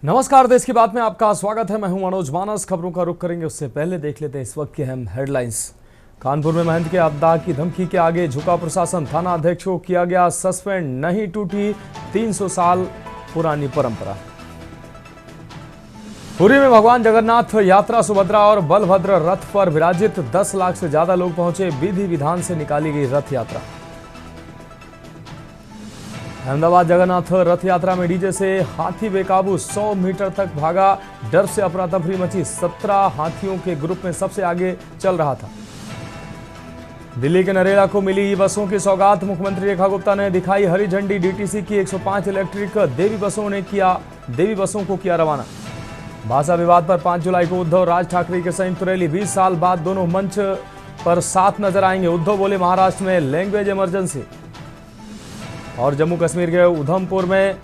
नमस्कार, देश की बात में आपका स्वागत है। मैं हूं मनोज मानस। खबरों का रुख करेंगे उससे पहले देख लेते हैं इस वक्त की अहम हेडलाइंस। कानपुर में महंत के आपदा की धमकी के आगे झुका प्रशासन। थाना अध्यक्ष को किया गया सस्पेंड। नहीं टूटी 300 साल पुरानी परंपरा। पुरी में भगवान जगन्नाथ यात्रा सुभद्रा और बलभद्र रथ पर विराजित। 10 लाख से ज्यादा लोग पहुंचे। विधि विधान से निकाली गई रथ यात्रा। अहमदाबाद जगन्नाथ रथ यात्रा में डीजे से हाथी बेकाबू 100 मीटर तक भागा। डर से अफरा तफरी मची। 17 हाथियों के ग्रुप में सबसे आगे चल रहा था। दिल्ली के नरेला को मिली ई बसों की सौगात। मुख्यमंत्री रेखा गुप्ता ने दिखाई हरी झंडी। डीटीसी की 105 इलेक्ट्रिक देवी बसों को किया रवाना। भाषा विवाद पर 5 जुलाई को उद्धव राज ठाकरे के संयुक्त रैली। 20 साल बाद दोनों मंच पर साथ नजर आएंगे। उद्धव बोले महाराष्ट्र में लैंग्वेज इमरजेंसी। और जम्मू कश्मीर के उधमपुर में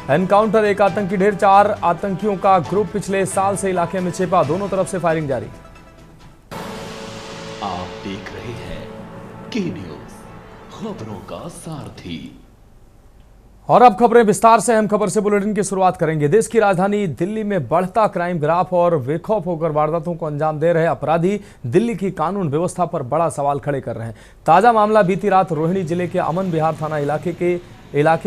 एनकाउंटर। एक आतंकी ढेर। 4 आतंकियों का ग्रुप पिछले साल से इलाके में छिपा। दोनों तरफ से फायरिंग जारी। आप देख रहे हैं के न्यूज, खबरों का सारथी। और अब खबरें विस्तार से। अहम खबर से बुलेटिन की शुरुआत करेंगे। देश की राजधानी दिल्ली में बढ़ता क्राइम ग्राफ और बेखौफ होकर वारदातों को अंजाम दे रहे अपराधी दिल्ली की कानून व्यवस्था पर बड़ा सवाल खड़े कर रहे हैं। ताजा मामला बीती रात रोहिणी जिले के अमन विहार थाना इलाके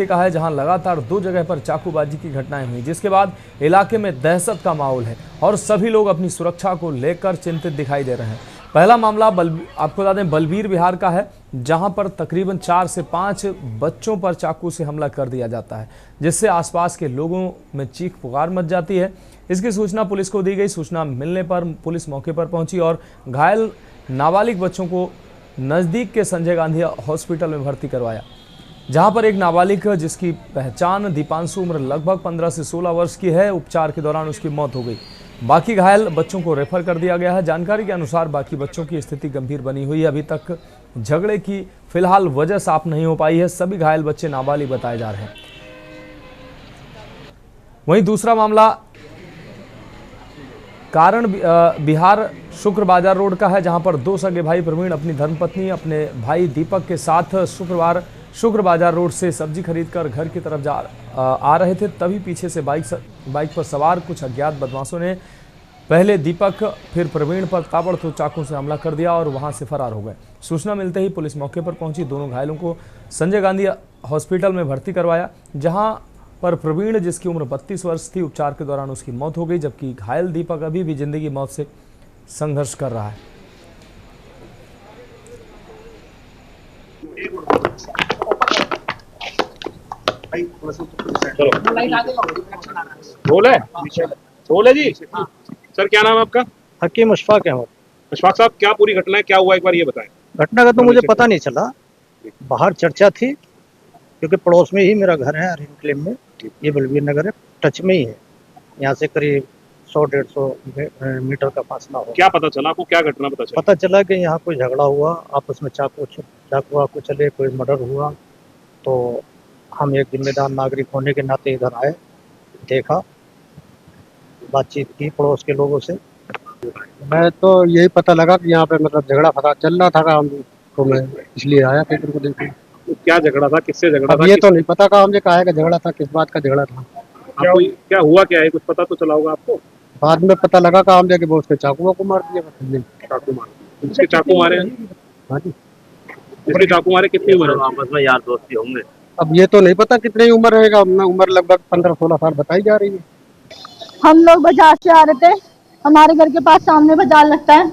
का है, जहां लगातार 2 जगह पर चाकूबाजी की घटनाएं हुई, जिसके बाद इलाके में दहशत का माहौल है और सभी लोग अपनी सुरक्षा को लेकर चिंतित दिखाई दे रहे हैं। पहला मामला आपको बता दें बलबीर विहार का है, जहां पर तकरीबन 4 से 5 बच्चों पर चाकू से हमला कर दिया जाता है, जिससे आसपास के लोगों में चीख पुकार मच जाती है। इसकी सूचना पुलिस को दी गई। सूचना मिलने पर पुलिस मौके पर पहुंची और घायल नाबालिग बच्चों को नज़दीक के संजय गांधी हॉस्पिटल में भर्ती करवाया, जहां पर एक नाबालिग जिसकी पहचान दीपांशु उम्र लगभग 15 से 16 वर्ष की है, उपचार के दौरान उसकी मौत हो गई। बाकी घायल बच्चों को रेफर कर दिया गया है। जानकारी के अनुसार बाकी बच्चों की स्थिति गंभीर बनी हुई है। अभी तक झगड़े की फिलहाल वजह साफ नहीं हो पाई है। सभी घायल बच्चे नाबालिग बताए जा रहे हैं। वहीं दूसरा मामला कारण बिहार शुक्र बाजार रोड का है, जहां पर 2 सगे भाई प्रवीण अपनी धर्मपत्नी अपने भाई दीपक के साथ शुक्र बाजार रोड से सब्जी खरीदकर घर की तरफ आ रहे थे। तभी पीछे से बाइक पर सवार कुछ अज्ञात बदमाशों ने पहले दीपक फिर प्रवीण पर ताबड़तोड़ चाकू से हमला कर दिया और वहां से फरार हो गए। सूचना मिलते ही पुलिस मौके पर पहुंची। दोनों घायलों को संजय गांधी हॉस्पिटल में भर्ती करवाया, जहां पर प्रवीण जिसकी उम्र 32 वर्ष थी, उपचार के दौरान उसकी मौत हो गई, जबकि घायल दीपक अभी भी जिंदगी मौत से संघर्ष कर रहा है। बोले जी। सर क्या नाम है आपका? हकीम अशफाक अहमद। अशफाक साहब, क्या पूरी घटना है, क्या हुआ, एक बार ये बताएं। घटना का तो मुझे पता नहीं चला। बाहर चर्चा थी, क्योंकि पड़ोस में ही मेरा घर है, अरिन क्लेम में। ये बलबीर नगर है, टच में ही है। यहाँ से करीब 100-150 मीटर का फासला हो। क्या पता चला आपको, क्या घटना पता चला? पता चला कि यहाँ कोई झगड़ा हुआ, आपस में चाकू चले, कोई मर्डर हुआ। तो हम एक जिम्मेदार नागरिक होने के नाते इधर आए, देखा, बातचीत की पड़ोस के लोगों से। मैं तो यही पता लगा कि यहाँ पे मतलब झगड़ा फसाद चल रहा था काम, तो मैं इसलिए आया पेपर को देखने। तो क्या झगड़ा था, किससे झगड़ा था? ये तो नहीं पता काम से कहा है कि झगड़ा था, किस बात का झगड़ा था। आपको क्या हुआ, क्या है, कुछ पता तो चला होगा आपको? बाद में पता लगा काम जाके वो उसके चाकू को मार दिया। चाकू मारे? जिसके चाकू मारे? हाँ जी। जिसके चाकू मारे कितनी उम्र है? आपस में यार दोस्ती होंगे। अब ये तो नहीं पता कितनी उम्र रहेगा। उम्र लगभग 15-16 साल बताई जा रही है। हम लोग बाजार से आ रहे थे, हमारे घर के पास सामने बाजार लगता है।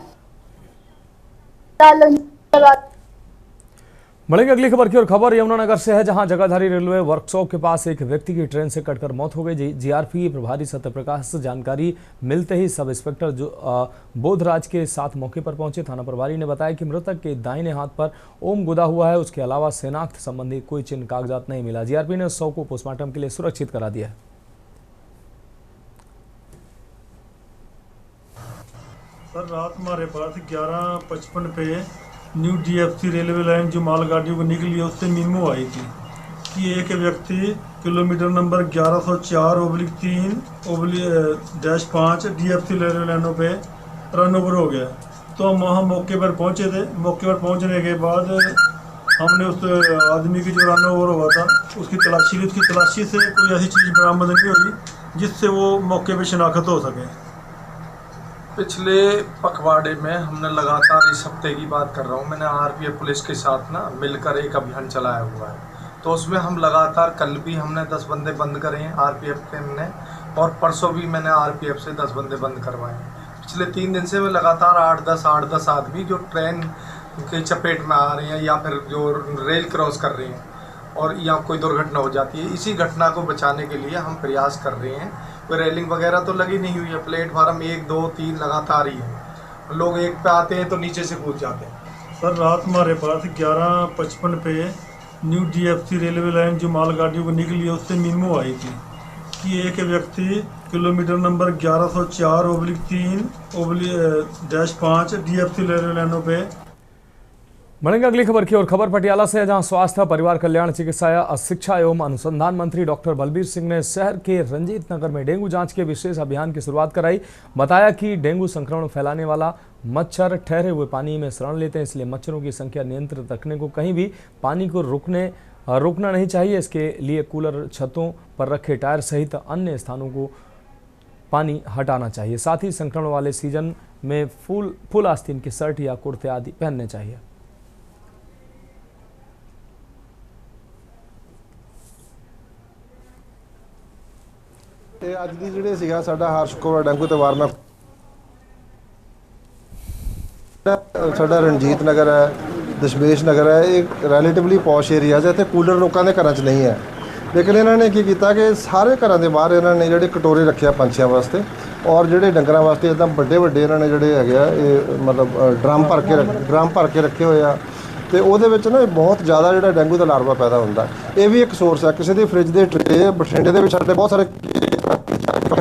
बढ़ेंगे अगली खबर की और। खबर यमुनानगर से है, जहां जगाधारी रेलवे वर्कशॉप के पास एक व्यक्ति की ट्रेन से कटकर मौत हो गई। जीआरपी प्रभारी सत्यप्रकाश जानकारी मिलते ही सब इंस्पेक्टर बोधराज के साथ मौके पर पहुंचे। थाना प्रभारी ने बताया कि मृतक के दाहिने हाथ पर ओम गुदा हुआ है। उसके अलावा शनाख्त संबंधी कोई चिन्ह कागजात नहीं मिला। जीआरपी ने शव को पोस्टमार्टम के लिए सुरक्षित करा दिया है। सर रात हमारे पास 11:55 पे न्यू DFC रेलवे लाइन जो मालगाड़ियों को निकली है, उससे मीमो आई थी कि एक व्यक्ति किलोमीटर नंबर 1104/3/5 DFC रेलवे लाइनों पे रन ओवर हो गया। तो हम वहाँ मौके पर पहुँचे थे। मौके पर पहुँचने के बाद हमने उस आदमी की जो रन ओवर हुआ था उसकी तलाशी ली। उसकी तलाशी से कोई ऐसी चीज़ बरामद नहीं हुई जिससे वो मौके पे शिनाख्त हो सके। पिछले पखवाड़े में हमने लगातार, इस हफ्ते की बात कर रहा हूँ, मैंने आरपीएफ पुलिस के साथ ना मिलकर एक अभियान चलाया हुआ है। तो उसमें हम लगातार, कल भी हमने 10 बंदे बंद करे हैं आरपीएफ के हमने, और परसों भी मैंने आरपीएफ से 10 बंदे बंद करवाए हैं। पिछले 3 दिन से मैं लगातार 8-10 आदमी जो ट्रेन के चपेट में आ रहे हैं या फिर जो रेल क्रॉस कर रहे हैं और या कोई दुर्घटना हो जाती है, इसी घटना को बचाने के लिए हम प्रयास कर रहे हैं। कोई रेलिंग वगैरह तो लगी नहीं हुई है, प्लेटफार्म 1, 2, 3 लगातार ही है। लोग एक पे आते हैं तो नीचे से कूद जाते हैं। सर रात हमारे पास 11:55 पे न्यू DFC रेलवे लाइन जो मालगाड़ियों को निकली है उससे मीमो आई थी कि एक व्यक्ति किलोमीटर नंबर 1104/3/5 DFC रेलवे लाइनों पे। बढ़ेंगे अगली खबर की ओर। खबर पटियाला से है, जहां स्वास्थ्य, परिवार कल्याण, चिकित्सा, शिक्षा एवं अनुसंधान मंत्री डॉक्टर बलबीर सिंह ने शहर के रंजीत नगर में डेंगू जांच के विशेष अभियान की शुरुआत कराई। बताया कि डेंगू संक्रमण फैलाने वाला मच्छर ठहरे हुए पानी में शरण लेते हैं, इसलिए मच्छरों की संख्या नियंत्रित रखने को कहीं भी पानी को रुकना नहीं चाहिए। इसके लिए कूलर, छतों पर रखे टायर सहित अन्य स्थानों को पानी हटाना चाहिए। साथ ही संक्रमण वाले सीजन में फुल आस्तीन की शर्ट या कुर्ते आदि पहनने चाहिए। ਤੇ ਅੱਜ ਦੀ ਜਿਹੜੇ ਸੀਗਾ ਸਾਡਾ ਹਰ ਸ਼ੁੱਕਰਵਾਰ ਡੇਂਗੂ ਤੇ ਵਾਰਨਾ ਸਾਡਾ ਰਣਜੀਤ ਨਗਰ ਹੈ, ਦਸ਼ਮੇਸ਼ ਨਗਰ ਹੈ, ਇਹ ਰਿਲੇਟਿਵਲੀ ਪੌਸ਼ ਏਰੀਆ ਹੈ ਜਿੱਥੇ ਕੂਲਰ ਲੋਕਾਂ ਦੇ ਘਰਾਂ 'ਚ ਨਹੀਂ ਹੈ। ਲੇਕਿਨ ਇਹਨਾਂ ਨੇ ਕੀ ਕੀਤਾ ਕਿ ਸਾਰੇ ਘਰਾਂ ਦੇ ਬਾਹਰ ਇਹਨਾਂ ਨੇ ਜਿਹੜੇ ਕਟੋਰੇ ਰੱਖਿਆ ਪੰਛੀਆਂ ਵਾਸਤੇ ਔਰ ਜਿਹੜੇ ਡੰਗਰਾਂ ਵਾਸਤੇ ਇੱਦਾਂ ਵੱਡੇ ਇਹਨਾਂ ਨੇ ਜਿਹੜੇ ਹੈਗੇ ਆ ਇਹ ਮਤਲਬ ਡਰਮ ਭਰ ਕੇ ਰੱਖੇ ਹੋਏ ਆ। ਤੇ ਉਹਦੇ ਵਿੱਚ ਨਾ ਬਹੁਤ ਜ਼ਿਆਦਾ ਜਿਹੜਾ ਡੇਂਗੂ ਦਾ ਲਾਰਵਾ ਪੈਦਾ ਹੁੰਦਾ। ਇਹ ਵੀ ਇੱਕ ਸੋਰਸ ਹੈ। ਕਿਸੇ ਦੀ ਫ੍ਰਿਜ ਦੇ ਟਰੇ, ਬਠਿੰਡੇ ਦੇ ਵਿੱਚ ਸਾਡੇ ਬਹੁਤ ਸਾਰੇ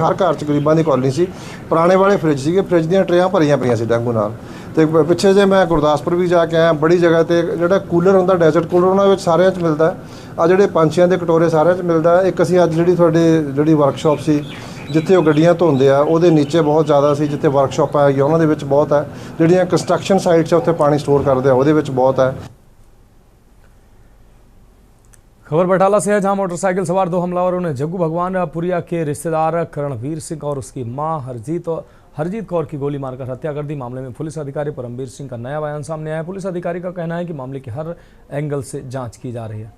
ਹਰ ਘਰ 'ਚ ਗਰੀਬਾਂ ਦੀ ਕॉलोनी ਸੀ, ਪੁਰਾਣੇ ਵਾਲੇ ਫ੍ਰਿਜ ਸੀਗੇ, ਫ੍ਰਿਜ ਦੀਆਂ ਟਰੇਆਂ ਭਰੀਆਂ ਪਈਆਂ ਸੀ ਡੇਂਗੂ ਨਾਲ। ਤੇ ਪਿੱਛੇ ਜੇ ਮੈਂ ਗੁਰਦਾਸਪੁਰ ਵੀ ਜਾ ਕੇ ਆਇਆ, ਬੜੀ ਜਗ੍ਹਾ ਤੇ ਜਿਹੜਾ ਕੂਲਰ ਹੁੰਦਾ, ਡੈਜ਼ਰਟ ਕੂਲਰ, ਉਹਨਾਂ ਵਿੱਚ ਸਾਰਿਆਂ 'ਚ ਮਿਲਦਾ। ਆ ਜਿਹੜੇ ਪੰਛੀਆਂ ਦੇ ਕਟੋਰੇ ਸਾਰਿਆਂ 'ਚ ਮਿਲਦਾ। ਇੱਕ ਅਸੀਂ ਅੱਜ ਜਿਹੜੀ ਵਰਕਸ਼ਾਪ ਸੀ ਜਿੱਥੇ ਉਹ ਗੱਡੀਆਂ ਧੋਂਦੇ ਆ ਉਹਦੇ ਨੀਚੇ ਬਹੁਤ ਜ਼ਿਆਦਾ ਸੀ, ਜਿੱਥੇ ਵਰਕਸ਼ਾਪਾਂ ਹੈਗੀਆਂ ਉਹਨਾਂ ਦੇ ਵਿੱਚ ਬਹੁਤ ਹੈ। ਜਿਹੜੀਆਂ ਕੰਸਟਰਕਸ਼ਨ ਸਾਈਟਸ ਉੱਥੇ ਪਾਣੀ ਸਟੋਰ ਕਰਦੇ ਆ ਉਹਦੇ ਵਿੱਚ ਬਹੁਤ ਹੈ। खबर बटाला से है, जहां मोटरसाइकिल सवार 2 हमलावरों ने जग्गू भगवानपुरिया के रिश्तेदार करणवीर सिंह और उसकी मां हरजीत कौर की गोली मारकर हत्या कर दी। मामले में पुलिस अधिकारी परमवीर सिंह का नया बयान सामने आया। पुलिस अधिकारी का कहना है कि मामले की हर एंगल से जांच की जा रही है।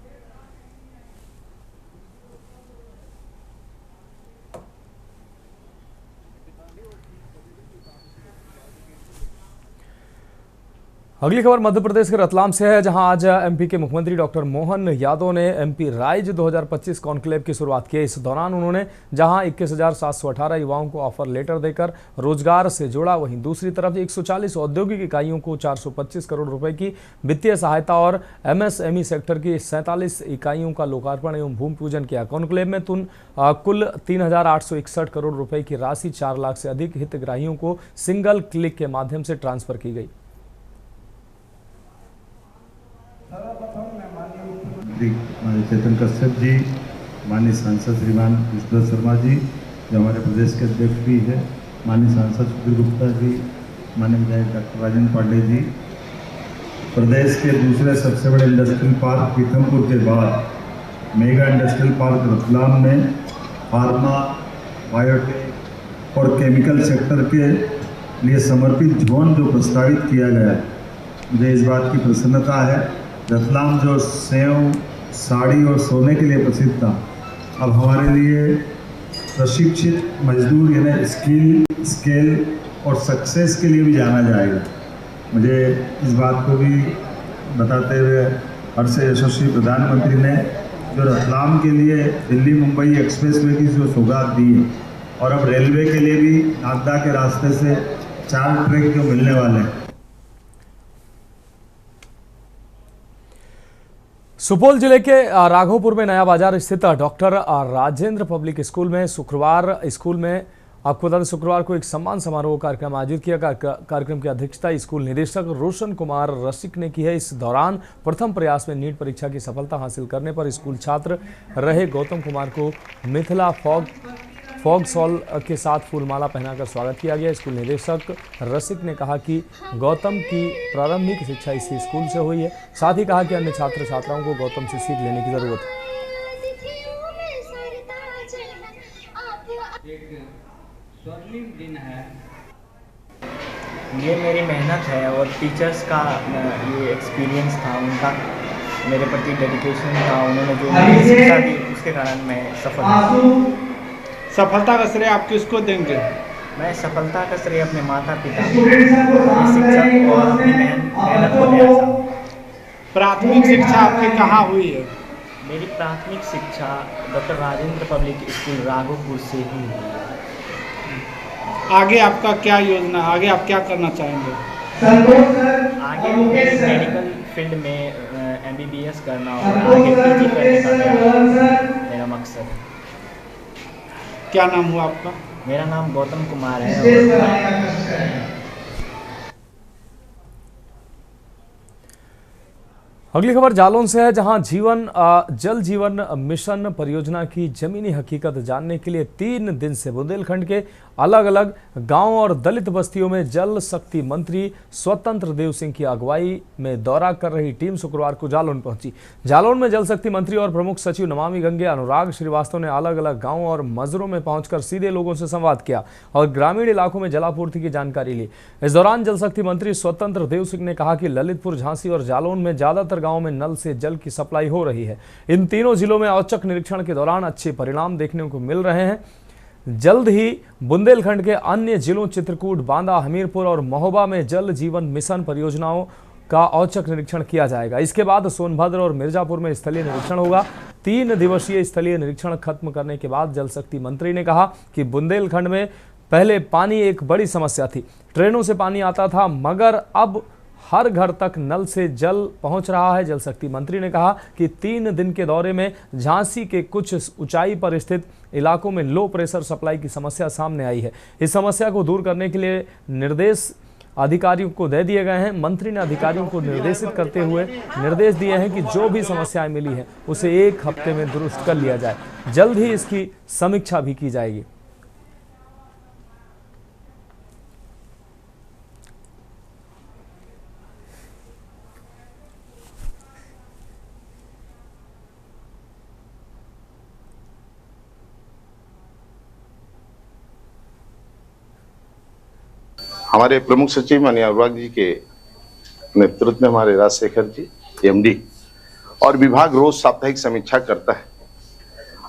अगली खबर मध्य प्रदेश के रतलाम से है, जहां आज एमपी के मुख्यमंत्री डॉक्टर मोहन यादव ने एमपी राइज 2025 कॉन्क्लेव की शुरुआत की। इस दौरान उन्होंने जहां 21,718 युवाओं को ऑफर लेटर देकर रोजगार से जोड़ा, वहीं दूसरी तरफ 140 औद्योगिक इकाइयों को 425 करोड़ रुपए की वित्तीय सहायता और एमएसएमई सेक्टर की 47 इकाइयों का लोकार्पण एवं भूमि पूजन किया। कॉन्क्लेव में कुल 3,861 करोड़ रुपए की राशि 4 लाख से अधिक हितग्राहियों को सिंगल क्लिक के माध्यम से ट्रांसफर की गई। माननीय चेतन कश्यप जी, माननीय सांसद श्रीमान विष्णु शर्मा जी जो हमारे प्रदेश के अध्यक्ष भी है, माननीय सांसद सुधीर गुप्ता जी, माननीय विधायक डॉक्टर राजेंद्र पांडे जी, प्रदेश के दूसरे सबसे बड़े इंडस्ट्रियल पार्क पीथमपुर के बाद मेगा इंडस्ट्रियल पार्क रतलाम में फार्मा, बायोटेक और केमिकल सेक्टर के लिए समर्पित जोन जो प्रस्तावित किया गया है, मुझे इस बात की प्रसन्नता है। रतलाम जो सेव, साड़ी और सोने के लिए प्रसिद्ध था, अब हमारे लिए प्रशिक्षित मजदूर यानी स्केल और सक्सेस के लिए भी जाना जाएगा। मुझे इस बात को भी बताते हुए हर्ष यशस्वी प्रधानमंत्री ने जो रतलाम के लिए दिल्ली मुंबई एक्सप्रेसवे की जो सौगात दी है और अब रेलवे के लिए भी नागदा के रास्ते से 4 ट्रैक जो मिलने वाले हैं। सुपौल जिले के राघोपुर में नया बाजार स्थित डॉक्टर राजेंद्र पब्लिक स्कूल में आपको बता दें शुक्रवार को एक सम्मान समारोह कार्यक्रम आयोजित किया। कार्यक्रम की अध्यक्षता स्कूल निदेशक रोशन कुमार रसिक ने की है। इस दौरान प्रथम प्रयास में नीट परीक्षा की सफलता हासिल करने पर स्कूल छात्र रहे गौतम कुमार को मिथिला फॉग सॉल के साथ फूलमाला पहनाकर स्वागत किया गया। स्कूल निदेशक रसिक ने कहा कि गौतम की प्रारंभिक शिक्षा इसी स्कूल से हुई है। साथ ही कहा कि अन्य छात्र छात्राओं को गौतम से सीख लेने की जरूरत है। एक स्वर्णिम दिन है। ये मेरी मेहनत है और टीचर्स का ये एक्सपीरियंस था, उनका मेरे प्रति डेडिकेशन था, उन्होंने जो मुझे शिक्षा दी उसके कारण मैं सफल हूँ। सफलता का श्रेय आप किसको देंगे? मैं सफलता का श्रेय अपने माता पिता, शिक्षक और अपनी मेहनत को देना चाहता हूँ। प्राथमिक शिक्षा आपकी कहाँ हुई है? मेरी प्राथमिक शिक्षा doctor Rajendra public school Raghopur से ही हुई है। आगे आपका क्या योजना, आगे आप क्या करना चाहेंगे? आगे मेडिकल फील्ड में MBBS करना और आगे PG करने का मेरा मकसद है। क्या नाम हुआ आपका? मेरा नाम गौतम कुमार है। अगली खबर जालौन से है, जहां जल जीवन मिशन परियोजना की जमीनी हकीकत जानने के लिए 3 दिन से बुंदेलखंड के अलग अलग गांवों और दलित बस्तियों में जल शक्ति मंत्री स्वतंत्र देव सिंह की अगुवाई में दौरा कर रही टीम शुक्रवार को जालौन पहुंची। जालौन में जल शक्ति मंत्री और प्रमुख सचिव नमामि गंगे अनुराग श्रीवास्तव ने अलग अलग गाँवों और मजरों में पहुंचकर सीधे लोगों से संवाद किया और ग्रामीण इलाकों में जलापूर्ति की जानकारी ली। इस दौरान जल शक्ति मंत्री स्वतंत्र देव सिंह ने कहा कि ललितपुर, झांसी और जालौन में ज्यादातर गाँव में नल से जल की सप्लाई हो रही है। इन तीनों जिलों में औचक निरीक्षण के दौरान अच्छे परिणाम देखने को मिल रहे हैं। जल्द ही बुंदेलखंड के अन्य जिलों चित्रकूट, बांदा, हमीरपुर और महोबा में जल जीवन मिशन परियोजनाओं का औचक निरीक्षण किया जाएगा। इसके बाद सोनभद्र और मिर्जापुर में स्थलीय निरीक्षण होगा। 3 दिवसीय स्थलीय निरीक्षण खत्म करने के बाद जल शक्ति मंत्री ने कहा कि बुंदेलखंड में पहले पानी एक बड़ी समस्या थी। ट्रेनों से पानी आता था, मगर अब हर घर तक नल से जल पहुंच रहा है। जल शक्ति मंत्री ने कहा कि 3 दिन के दौरे में झांसी के कुछ ऊंचाई पर स्थित इलाकों में लो प्रेशर सप्लाई की समस्या सामने आई है। इस समस्या को दूर करने के लिए निर्देश अधिकारियों को दे दिए गए हैं। मंत्री ने अधिकारियों को निर्देशित करते हुए निर्देश दिए हैं कि जो भी समस्याएं मिली हैं उसे 1 हफ्ते में दुरुस्त कर लिया जाए। जल्द ही इसकी समीक्षा भी की जाएगी। हमारे प्रमुख सचिव माननीय अनुराग जी के नेतृत्व में हमारे राजशेखर जी MD और विभाग रोज साप्ताहिक समीक्षा करता है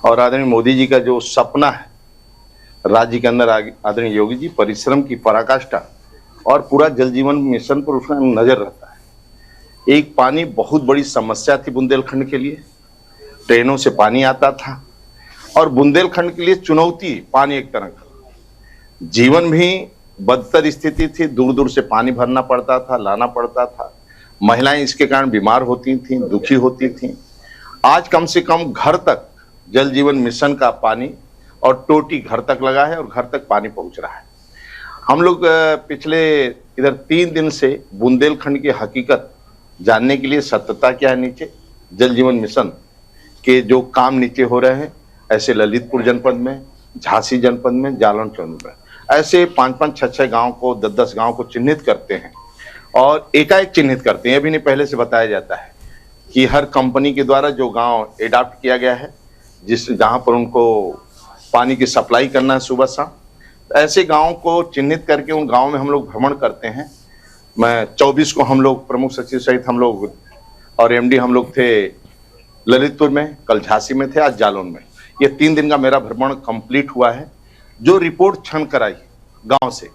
और आदरणीय मोदी जी का जो सपना है राज्य के अंदर, आदरणीय योगी जी परिश्रम की पराकाष्ठा और पूरा जल जीवन मिशन पर उसका नजर रहता है। एक पानी बहुत बड़ी समस्या थी बुंदेलखंड के लिए, ट्रेनों से पानी आता था और बुंदेलखंड के लिए चुनौती पानी एक तरह का, जीवन भी बदतर स्थिति थी, दूर दूर से पानी भरना पड़ता था, लाना पड़ता था। महिलाएं इसके कारण बीमार होती थीं, दुखी होती थीं। आज कम से कम घर तक जल जीवन मिशन का पानी और टोटी घर तक लगा है और घर तक पानी पहुंच रहा है। हम लोग पिछले इधर 3 दिन से बुंदेलखंड की हकीकत जानने के लिए सत्यता क्या है नीचे जल जीवन मिशन के जो काम नीचे हो रहे हैं, ऐसे ललितपुर जनपद में, झांसी जनपद में, जालौन जनपद में ऐसे 5-5, 6-6 गांव को, 10-10 गांव को चिन्हित करते हैं और एकाएक चिन्हित करते हैं। अभी नहीं, पहले से बताया जाता है कि हर कंपनी के द्वारा जो गांव एडाप्ट किया गया है, जहां पर उनको पानी की सप्लाई करना है सुबह शाम, ऐसे गांव को चिन्हित करके उन गांव में हम लोग भ्रमण करते हैं। मैं 24 को हम लोग प्रमुख सचिव सहित हम लोग और MD हम लोग थे ललितपुर में, कल झांसी में थे, आज जालौन में। ये 3 दिन का मेरा भ्रमण कंप्लीट हुआ है। जो रिपोर्ट क्षण कराई गांव से,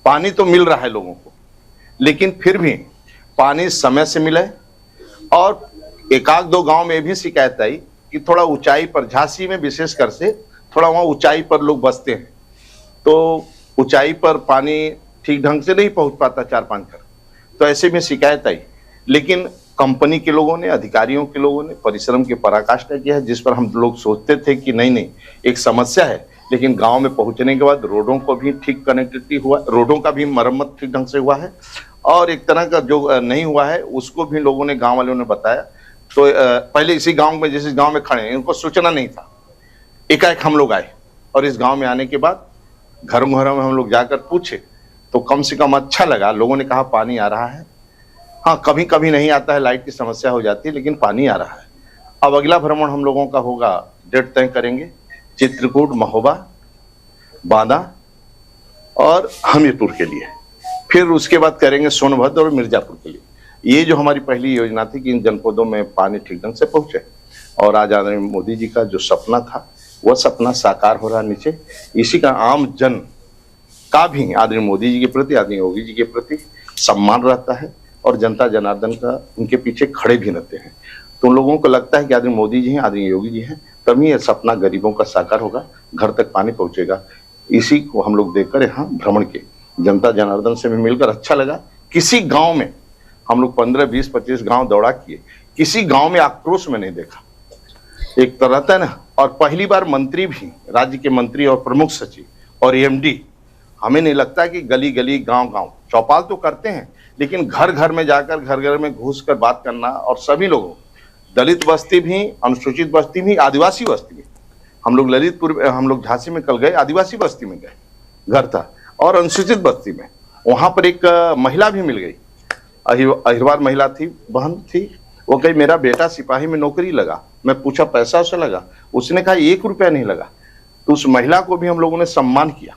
पानी तो मिल रहा है लोगों को, लेकिन फिर भी पानी समय से मिले और 1-2 गांव में भी शिकायत आई कि थोड़ा ऊंचाई पर, झांसी में विशेष कर से थोड़ा वहां ऊंचाई पर लोग बसते हैं, तो ऊंचाई पर पानी ठीक ढंग से नहीं पहुंच पाता 4-5 घर, तो ऐसे में शिकायत आई। लेकिन कंपनी के लोगों ने, अधिकारियों के लोगों ने परिश्रम की पराकाष्ठा किया है, जिस पर हम लोग सोचते थे कि नहीं एक समस्या है, लेकिन गांव में पहुंचने के बाद रोडों को भी ठीक कनेक्टिविटी हुआ, रोडों का भी मरम्मत ठीक ढंग से हुआ है और एक तरह का जो नहीं हुआ है उसको भी लोगों ने, गांव वालों ने बताया। तो पहले इसी गांव में, जिस गांव में खड़े हैं, इनको सूचना नहीं था, एकाएक हम लोग आए और इस गांव में आने के बाद घरों में हम लोग जाकर पूछे तो कम से कम अच्छा लगा। लोगों ने कहा पानी आ रहा है, हाँ कभी कभी नहीं आता है, लाइट की समस्या हो जाती है, लेकिन पानी आ रहा है। अब अगला भ्रमण हम लोगों का होगा, डेट तय करेंगे, चित्रकूट, महोबा बांदा और हमीरपुर के लिए, फिर उसके बाद करेंगे सोनभद्र और मिर्जापुर के लिए। ये जो हमारी पहली योजना थी कि इन जनपदों में पानी ठीक ढंग से पहुंचे, और आज आदरणीय मोदी जी का जो सपना था वह सपना साकार हो रहा है नीचे। इसी का आम जन का भी आदरणीय मोदी जी के प्रति, आदरणीय योगी जी के प्रति सम्मान रहता है, और जनता जनार्दन का उनके पीछे खड़े भी रहते हैं। तो उन लोगों को लगता है कि आदरणीय मोदी जी हैं, आदरणीय योगी जी हैं, तभी यह सपना गरीबों का साकार होगा, घर तक पानी पहुंचेगा। इसी को हम लोग देखकर यहाँ भ्रमण के जनता जनार्दन से भी मिलकर अच्छा लगा। किसी गांव में हम लोग 15, 20, 25 गांव दौड़ा किए, किसी गांव में आक्रोश में नहीं देखा। एक तरह था ना, और पहली बार मंत्री भी, राज्य के मंत्री और प्रमुख सचिव और एमडी, हमें नहीं लगता कि गली गली गांव गांव चौपाल तो करते हैं, लेकिन घर घर में जाकर, घर घर में घुस कर बात करना, और सभी लोगों, दलित बस्ती भी, अनुसूचित बस्ती भी, आदिवासी बस्ती भी। हम लोग ललितपुर, हम लोग झांसी में कल गए, आदिवासी बस्ती में गए, घर था, और अनुसूचित बस्ती में वहां पर एक महिला भी मिल गई, अहिरवार महिला थी, बहन थी। वो कही मेरा बेटा सिपाही में नौकरी लगा। मैं पूछा पैसा उसे लगा? उसने कहा 1 रुपया नहीं लगा। तो उस महिला को भी हम लोगों ने सम्मान किया।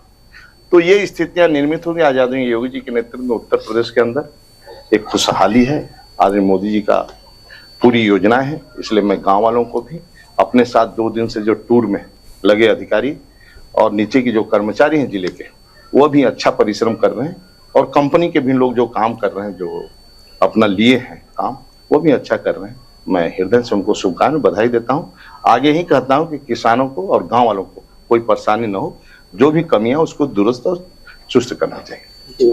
तो ये स्थितियां निर्मित होंगी। आज आदरणीय योगी जी के नेतृत्व में उत्तर प्रदेश के अंदर एक खुशहाली है। आदरणीय मोदी जी का पूरी योजना है। इसलिए मैं गांव वालों को भी अपने साथ 2 दिन से जो टूर में लगे अधिकारी और नीचे की जो कर्मचारी हैं जिले के, वो भी अच्छा परिश्रम कर रहे हैं, और कंपनी के भी लोग जो काम कर रहे हैं, जो अपना लिए हैं काम, वो भी अच्छा कर रहे हैं। मैं हृदय से उनको शुभकामनाएं, बधाई देता हूं। आगे ही कहता हूं कि किसानों को और गांव वालों को कोई परेशानी न हो, जो भी कमियां उसको दुरुस्त और चुस्त करना चाहिए।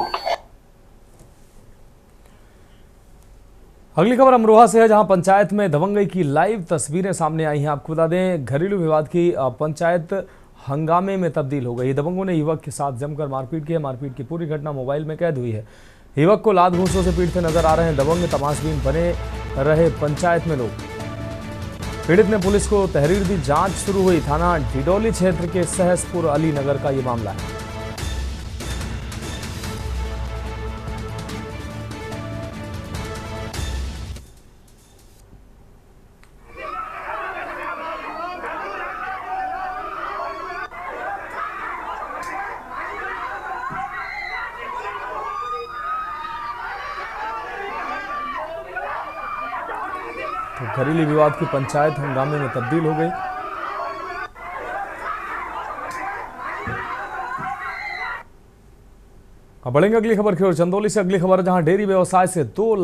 अगली खबर अमरोहा से है, जहां पंचायत में दबंगई की लाइव तस्वीरें सामने आई हैं। आपको बता दें, घरेलू विवाद की पंचायत हंगामे में तब्दील हो गई। दबंगों ने युवक के साथ जमकर मारपीट की है। मारपीट की पूरी घटना मोबाइल में कैद हुई है। युवक को लात घूंसों से पीटते नजर आ रहे हैं। दबंग तमाशबीन बने रहे पंचायत में लोग। पीड़ित ने पुलिस को तहरीर दी। जांच शुरू हुई। थाना डिडौली क्षेत्र के सहसपुर अली नगर का ये मामला है। तो घरेलू विवाद की पंचायत हंगामे में तब्दील हो गई। अब बढ़ेंगे अगली खबर की ओर। चंदौली से अगली खबर, जहां डेयरी व्यवसायी से 2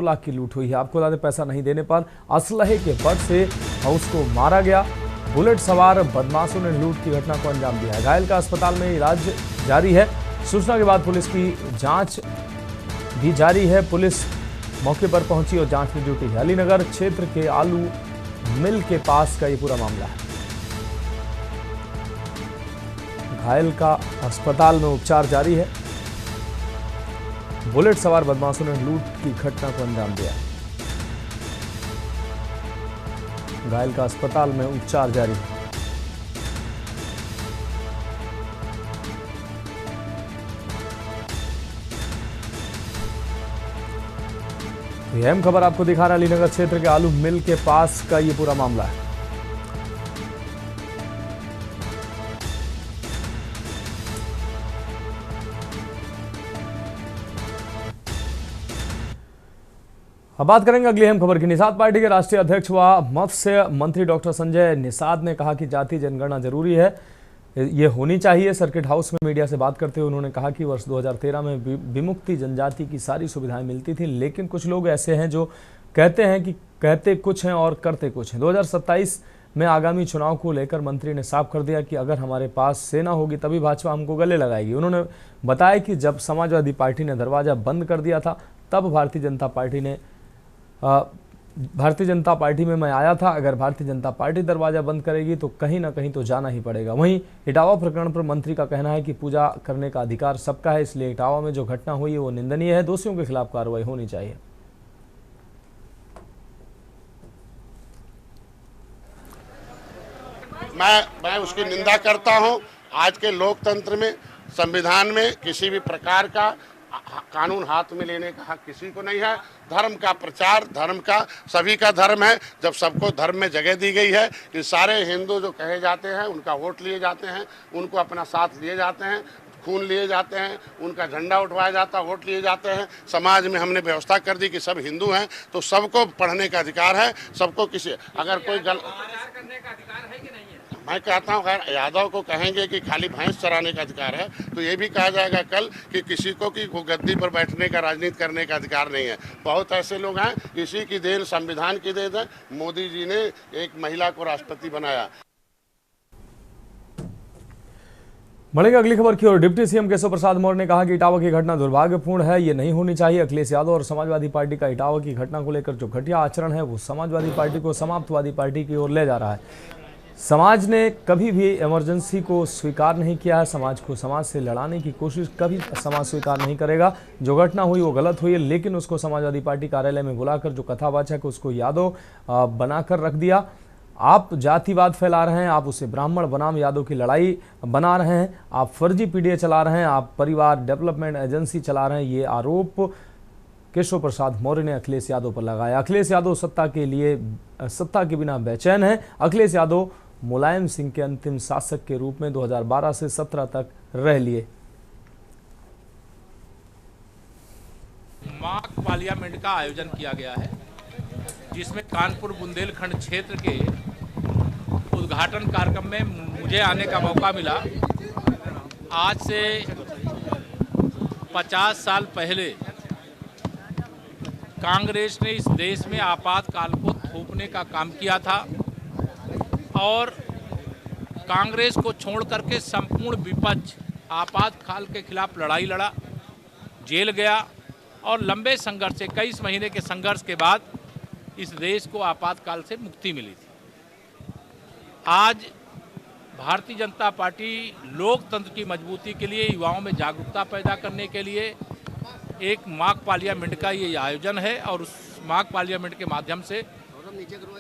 लाख की लूट हुई है। आपको बता दें, पैसा नहीं देने पर असलहे के बल से उसको मारा गया। बुलेट सवार बदमाशों ने लूट की घटना को अंजाम दिया है। घायल का अस्पताल में इलाज जारी है। सूचना के बाद पुलिस की जांच भी जारी है। पुलिस मौके पर पहुंची और जांच में जुटी है। अलीनगर क्षेत्र के आलू मिल के पास का ये पूरा मामला है। घायल का अस्पताल में उपचार जारी है। बुलेट सवार बदमाशों ने लूट की घटना को अंजाम दिया। घायल का अस्पताल में उपचार जारी है। यह अहम खबर आपको दिखा रहा है। अलीनगर क्षेत्र के आलू मिल के पास का ये पूरा मामला है। अब बात करेंगे अगली अहम खबर की। निषाद पार्टी के राष्ट्रीय अध्यक्ष व मत्स्य मंत्री डॉक्टर संजय निषाद ने कहा कि जाति जनगणना जरूरी है, ये होनी चाहिए। सर्किट हाउस में मीडिया से बात करते हुए उन्होंने कहा कि वर्ष 2013 में विमुक्ति जनजाति की सारी सुविधाएं मिलती थी, लेकिन कुछ लोग ऐसे हैं जो कहते कुछ हैं और करते कुछ हैं। 2027 में आगामी चुनाव को लेकर मंत्री ने साफ कर दिया कि अगर हमारे पास सेना होगी तभी भाजपा हमको गले लगाएगी। उन्होंने बताया कि जब समाजवादी पार्टी ने दरवाजा बंद कर दिया था, तब भारतीय जनता पार्टी में मैं आया था। अगर भारतीय जनता पार्टी दरवाजा बंद करेगी तो कहीं ना कहीं तो जाना ही पड़ेगा। वहीं इटावा प्रकरण पर मंत्री का कहना है कि पूजा करने का अधिकार सबका है, इसलिए इटावा में जो घटना हुई है वो निंदनीय है। दोषियों के खिलाफ कार्रवाई होनी चाहिए। मैं उसकी निंदा करता हूं। आज के लोकतंत्र में, संविधान में किसी भी प्रकार का कानून हाथ में लेने का हक किसी को नहीं है। धर्म का प्रचार, धर्म का सभी का धर्म है। जब सबको धर्म में जगह दी गई है कि सारे हिंदू जो कहे जाते हैं उनका वोट लिए जाते हैं, उनको अपना साथ लिए जाते हैं, खून लिए जाते हैं, उनका झंडा उठवाया जाता है, वोट लिए जाते हैं। समाज में हमने व्यवस्था कर दी कि सब हिंदू हैं तो सबको पढ़ने का अधिकार है, सबको किसी अगर कोई मैं कहता हूँ अगर यादव को कहेंगे कि खाली भैंस चराने का अधिकार है तो ये भी कहा जाएगा कल कि किसी को कि वो गद्दी पर बैठने का, राजनीति करने का अधिकार नहीं है। बहुत ऐसे लोग हैं, इसी की देन, संविधान की देन है। मोदी जी ने एक महिला को राष्ट्रपति बनाया। बढ़ेगा अगली खबर की ओर। डिप्टी सीएम केशव प्रसाद मौर्य ने कहा कि इटावा की घटना दुर्भाग्यपूर्ण है, ये नहीं होनी चाहिए। अखिलेश यादव और समाजवादी पार्टी का इटावा की घटना को लेकर जो घटिया आचरण है वो समाजवादी पार्टी को समाप्तवादी पार्टी की ओर ले जा रहा है। समाज ने कभी भी इमरजेंसी को स्वीकार नहीं किया है। समाज को समाज से लड़ाने की कोशिश कभी समाज स्वीकार नहीं करेगा। जो घटना हुई वो गलत हुई है, लेकिन उसको समाजवादी पार्टी कार्यालय में बुलाकर जो कथावाचक उसको यादव बनाकर रख दिया। आप जातिवाद फैला रहे हैं, आप उसे ब्राह्मण बनाम यादव की लड़ाई बना रहे हैं, आप फर्जी पीडीए चला रहे हैं, आप परिवार डेवलपमेंट एजेंसी चला रहे हैं। ये आरोप केशव प्रसाद मौर्य ने अखिलेश यादव पर लगाया। अखिलेश यादव सत्ता के बिना बेचैन है। अखिलेश यादव मुलायम सिंह के अंतिम शासक के रूप में 2012 से 17 तक रह लिए। मॉक पार्लियामेंट का आयोजन किया गया है जिसमें कानपुर बुंदेलखंड क्षेत्र के उद्घाटन कार्यक्रम में मुझे आने का मौका मिला। आज से 50 साल पहले कांग्रेस ने इस देश में आपातकाल को थोपने का काम किया था और कांग्रेस को छोड़ करके संपूर्ण विपक्ष आपातकाल के खिलाफ लड़ाई लड़ा, जेल गया और लंबे संघर्ष से 21 महीने के संघर्ष के बाद इस देश को आपातकाल से मुक्ति मिली थी। आज भारतीय जनता पार्टी लोकतंत्र की मजबूती के लिए, युवाओं में जागरूकता पैदा करने के लिए एक मॉक पार्लियामेंट का ये आयोजन है और उस मॉक पार्लियामेंट के माध्यम से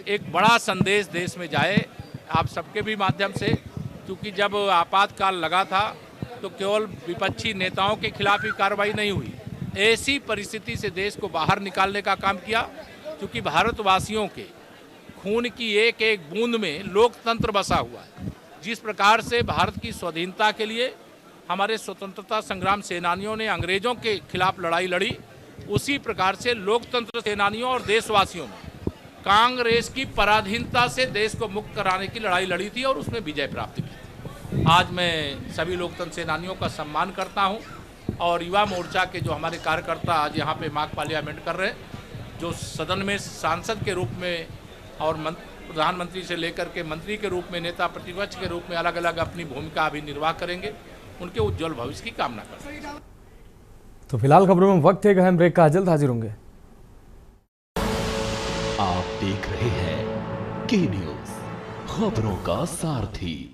एक बड़ा संदेश देश में जाए, आप सबके भी माध्यम से। क्योंकि जब आपातकाल लगा था तो केवल विपक्षी नेताओं के खिलाफ ही कार्रवाई नहीं हुई, ऐसी परिस्थिति से देश को बाहर निकालने का काम किया। क्योंकि भारतवासियों के खून की एक एक बूंद में लोकतंत्र बसा हुआ है। जिस प्रकार से भारत की स्वाधीनता के लिए हमारे स्वतंत्रता संग्राम सेनानियों ने अंग्रेजों के खिलाफ लड़ाई लड़ी, उसी प्रकार से लोकतंत्र सेनानियों और देशवासियों ने कांग्रेस की पराधीनता से देश को मुक्त कराने की लड़ाई लड़ी थी और उसमें विजय प्राप्त की। आज मैं सभी लोकतंत्र सेनानियों का सम्मान करता हूं और युवा मोर्चा के जो हमारे कार्यकर्ता आज यहाँ पे मॉक पार्लियामेंट कर रहे हैं, जो सदन में सांसद के रूप में और प्रधानमंत्री से लेकर के मंत्री के रूप में, नेता प्रतिपक्ष के रूप में अलग अलग अपनी भूमिका अभी निर्वाह करेंगे, उनके उज्जवल भविष्य की कामना करते हैं। तो फिलहाल खबरों में वक्त है अहम ब्रेक का, जल्द हाजिर होंगे। आप देख रहे हैं के न्यूज, खबरों का सारथी।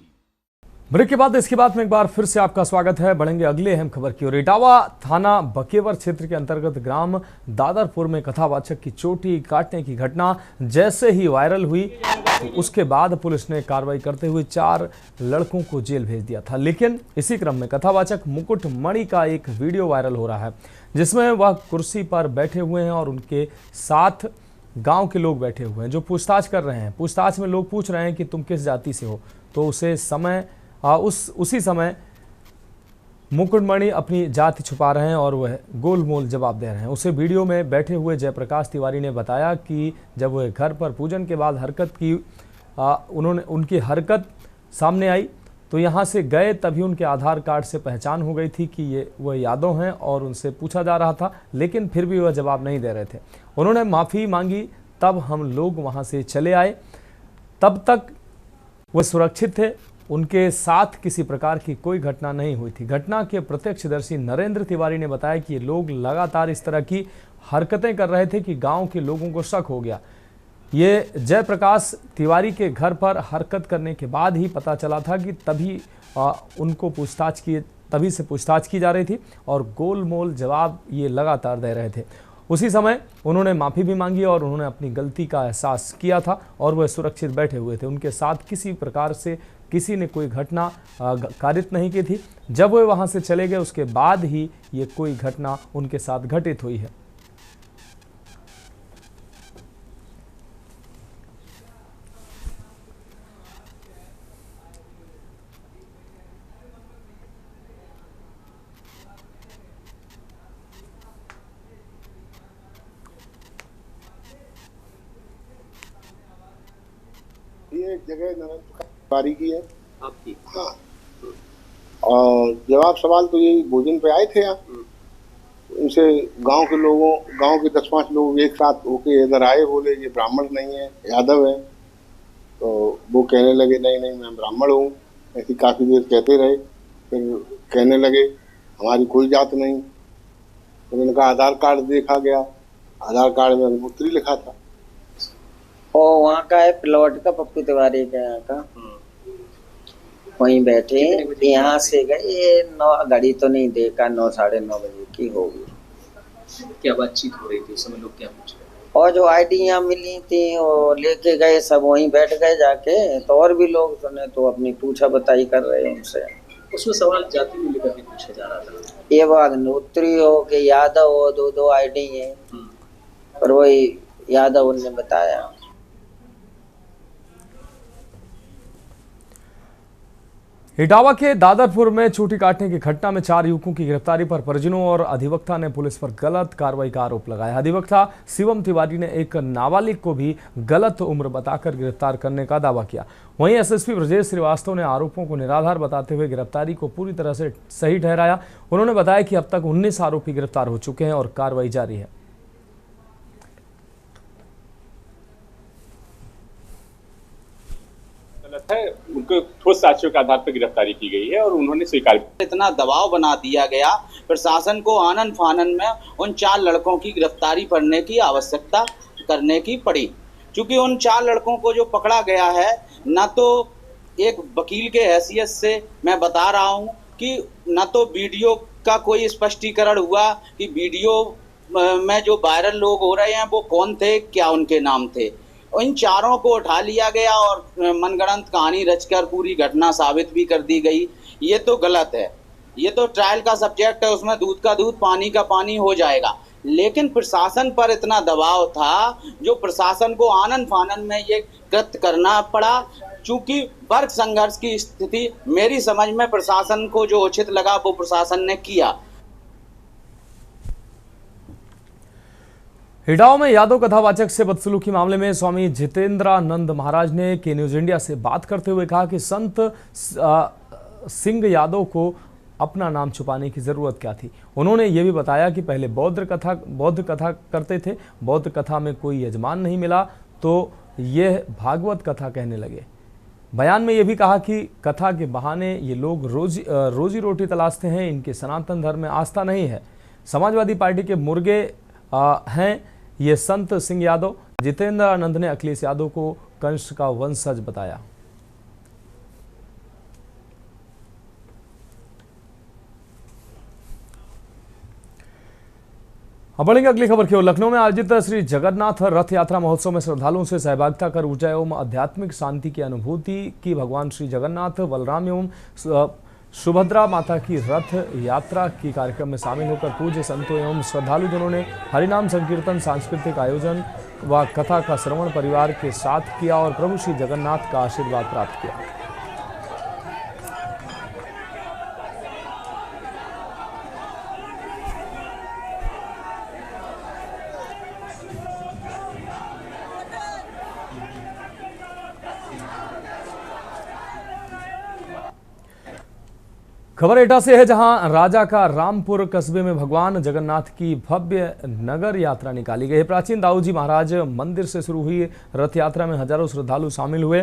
ब्रेक के बाद इसके बाद में एक बार फिर से आपका स्वागत है। बढ़ेंगे अगले अहम खबर की ओर। इटावा थाना बकेवर क्षेत्र के अंतर्गत ग्राम दादरपुर में कथावाचक की चोटी काटने की घटना जैसे ही वायरल हुई तो उसके बाद पुलिस ने कार्रवाई करते हुए 4 लड़कों को जेल भेज दिया था। लेकिन इसी क्रम में कथावाचक मुकुट मणि का एक वीडियो वायरल हो रहा है जिसमें वह कुर्सी पर बैठे हुए हैं और उनके साथ गांव के लोग बैठे हुए हैं जो पूछताछ कर रहे हैं। पूछताछ में लोग पूछ रहे हैं कि तुम किस जाति से हो, तो उसी समय मुकुटमणि अपनी जाति छुपा रहे हैं और वह गोलमोल जवाब दे रहे हैं। उसे वीडियो में बैठे हुए जयप्रकाश तिवारी ने बताया कि जब वह घर पर पूजन के बाद उनकी हरकत सामने आई तो यहाँ से गए, तभी उनके आधार कार्ड से पहचान हो गई थी कि वह यादव हैं और उनसे पूछा जा रहा था, लेकिन फिर भी वह जवाब नहीं दे रहे थे। उन्होंने माफ़ी मांगी, तब हम लोग वहाँ से चले आए। तब तक वह सुरक्षित थे, उनके साथ किसी प्रकार की कोई घटना नहीं हुई थी। घटना के प्रत्यक्षदर्शी नरेंद्र तिवारी ने बताया कि ये लोग लगातार इस तरह की हरकतें कर रहे थे कि गांव के लोगों को शक हो गया। ये जयप्रकाश तिवारी के घर पर हरकत करने के बाद ही पता चला था कि तभी से पूछताछ की जा रही थी और गोलमोल जवाब ये लगातार दे रहे थे। उसी समय उन्होंने माफ़ी भी मांगी और उन्होंने अपनी गलती का एहसास किया था और वह सुरक्षित बैठे हुए थे। उनके साथ किसी प्रकार से किसी ने कोई घटना कारित नहीं की थी। जब वे वहां से चले गए उसके बाद ही ये कोई घटना उनके साथ घटित हुई है। ये जगह नरेंद्र तिवारी की है आपकी। हाँ, और जवाब सवाल तो यही, भोजन पे आए थे आप, उनसे गांव के 10-5 लोग एक साथ होके इधर आए, बोले ये ब्राह्मण नहीं है, यादव है। तो वो कहने लगे नहीं मैं ब्राह्मण हूँ। ऐसी काफ़ी देर कहते रहे, फिर कहने लगे हमारी कोई जात नहीं। तो मैंने कहा आधार कार्ड देखा गया, आधार कार्ड में अनुभूति लिखा था। और वहाँ का है प्लॉट का, पप्पू तिवारी के यहाँ का। वहीं बैठे, यहाँ से गए 9, घड़ी तो नहीं देखा, 9 साढ़े 9 बजे की होगी। क्या बातचीत हो रही थी उस समय, लोग क्या पूछ रहे? और जो आईडियाँ मिली थी वो लेके गए, सब वहीं बैठ गए जाके। तो और भी लोग सुने तो अपनी पूछा बताई कर रहे उनसे। उसमें सवाल जाति को लेकर भी पूछा जा रहा था। ये वो अग्निहोत्री हो कि यादव हो, 2 आईडी है, पर वही यादव उनने बताया। इटावा के दादरपुर में चोटी काटने की घटना में 4 युवकों की गिरफ्तारी पर परिजनों और अधिवक्ता ने पुलिस पर गलत कार्रवाई का आरोप लगाया। अधिवक्ता शिवम तिवारी ने एक नाबालिग को भी गलत उम्र बताकर गिरफ्तार करने का दावा किया। वहीं एसएसपी ब्रजेश श्रीवास्तव ने आरोपों को निराधार बताते हुए गिरफ्तारी को पूरी तरह से सही ठहराया। उन्होंने बताया कि अब तक 19 आरोपी गिरफ्तार हो चुके हैं और कार्रवाई जारी है। है, उनको ठोस साक्ष्यों के आधार पर गिरफ्तारी की गई है और उन्होंने स्वीकार किया। इतना दबाव बना दिया गया प्रशासन को, आनन फानन में उन 4 लड़कों की गिरफ्तारी करने की आवश्यकता करने की पड़ी। क्योंकि उन 4 लड़कों को जो पकड़ा गया है, न तो एक वकील के हैसियत से मैं बता रहा हूं कि न तो वीडियो का कोई स्पष्टीकरण हुआ कि वीडियो में जो वायरल लोग हो रहे हैं वो कौन थे, क्या उनके नाम थे। इन 4 को उठा लिया गया और मनगढ़ंत कहानी रचकर पूरी घटना साबित भी कर दी गई। ये तो गलत है, ये तो ट्रायल का सब्जेक्ट है, उसमें दूध का दूध पानी का पानी हो जाएगा। लेकिन प्रशासन पर इतना दबाव था जो प्रशासन को आनन फानन में ये कृत्य करना पड़ा। चूंकि वर्ग संघर्ष की स्थिति मेरी समझ में प्रशासन को जो उचित लगा वो प्रशासन ने किया। इटावा में यादव कथावाचक से बदसलूकी मामले में स्वामी जितेंद्रानंद महाराज ने के न्यूज इंडिया से बात करते हुए कहा कि संत सिंह यादव को अपना नाम छुपाने की जरूरत क्या थी। उन्होंने ये भी बताया कि पहले बौद्ध कथा करते थे, बौद्ध कथा में कोई यजमान नहीं मिला तो यह भागवत कथा कहने लगे। बयान में यह भी कहा कि कथा के बहाने ये लोग रोजी रोटी तलाशते हैं, इनके सनातन धर्म में आस्था नहीं है। समाजवादी पार्टी के मुर्गे हैं ये संत सिंह यादव। जितेंद्रानंद ने अखिलेश यादव को कंस का वंशज बताया। अब बढ़ेंगे अगली खबर की ओर। लखनऊ में आयोजित श्री जगन्नाथ रथ यात्रा महोत्सव में श्रद्धालुओं से सहभागिता कर ऊर्जा एवं आध्यात्मिक शांति की अनुभूति की। भगवान श्री जगन्नाथ, बलराम एवं सुभद्रा माता की रथ यात्रा की कार्यक्रम में शामिल होकर पूज्य संतों एवं श्रद्धालु जनों ने हरिनाम संकीर्तन, सांस्कृतिक आयोजन व कथा का श्रवण परिवार के साथ किया और प्रभु श्री जगन्नाथ का आशीर्वाद प्राप्त किया। खबर एटा से है, जहां राजा का रामपुर कस्बे में भगवान जगन्नाथ की भव्य नगर यात्रा निकाली गई। प्राचीन दाऊजी महाराज मंदिर से शुरू हुई रथ यात्रा में हजारों श्रद्धालु शामिल हुए।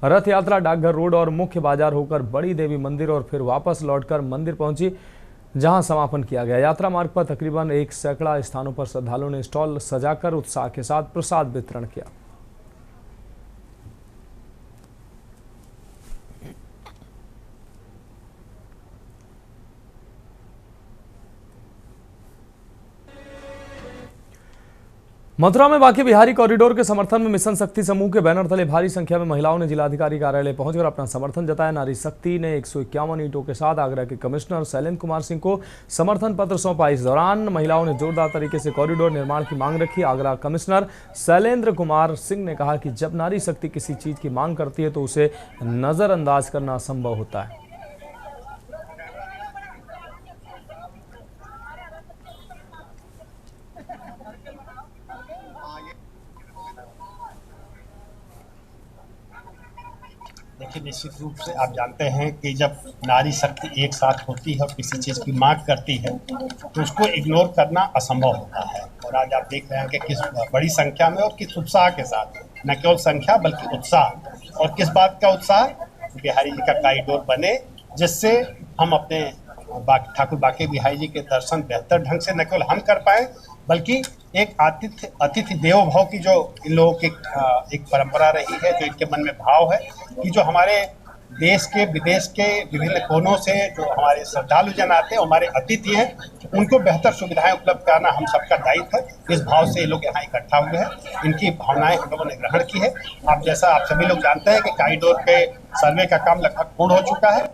रथ यात्रा डाकघर रोड और मुख्य बाजार होकर बड़ी देवी मंदिर और फिर वापस लौटकर मंदिर पहुंची, जहां समापन किया गया। यात्रा मार्ग पर तकरीबन 1 सैकड़ा स्थानों पर श्रद्धालुओं ने स्टॉल सजाकर उत्साह के साथ प्रसाद वितरण किया। मथुरा में बांके बिहारी कॉरिडोर के समर्थन में मिशन शक्ति समूह के बैनर तले भारी संख्या में महिलाओं ने जिलाधिकारी कार्यालय पहुंचकर अपना समर्थन जताया। नारी शक्ति ने 151 ईंटों के साथ आगरा के कमिश्नर शैलेंद्र कुमार सिंह को समर्थन पत्र सौंपा। इस दौरान महिलाओं ने जोरदार तरीके से कॉरिडोर निर्माण की मांग रखी। आगरा कमिश्नर शैलेंद्र कुमार सिंह ने कहा कि जब नारी शक्ति किसी चीज की मांग करती है तो उसे नजरअंदाज करना असंभव होता है। देखिए, निश्चित रूप से आप जानते हैं कि जब नारी शक्ति एक साथ होती है और किसी चीज़ की मांग करती है तो उसको इग्नोर करना असंभव होता है। और आज आप देख रहे हैं कि किस बड़ी संख्या में और किस उत्साह के साथ, न केवल संख्या बल्कि उत्साह। और किस बात का उत्साह? बिहारी जी का कॉरिडोर बने, जिससे हम अपने ठाकुर बांके बिहारी जी के दर्शन बेहतर ढंग से न केवल हम कर पाएँ बल्कि एक अतिथि देवो भव की जो इन लोगों की एक परंपरा रही है, जो इनके मन में भाव है कि जो हमारे देश के विदेश के विभिन्न कोनों से जो हमारे श्रद्धालु जन आते हैं, हमारे अतिथि हैं, उनको बेहतर सुविधाएं उपलब्ध कराना हम सबका दायित्व है। इस भाव से ये लोग यहाँ इकट्ठा हुए हैं, इनकी भावनाएं हम लोगों ने ग्रहण की है। आप सभी लोग जानते हैं कि कॉरिडोर पे सर्वे का काम लगभग पूर्ण हो चुका है।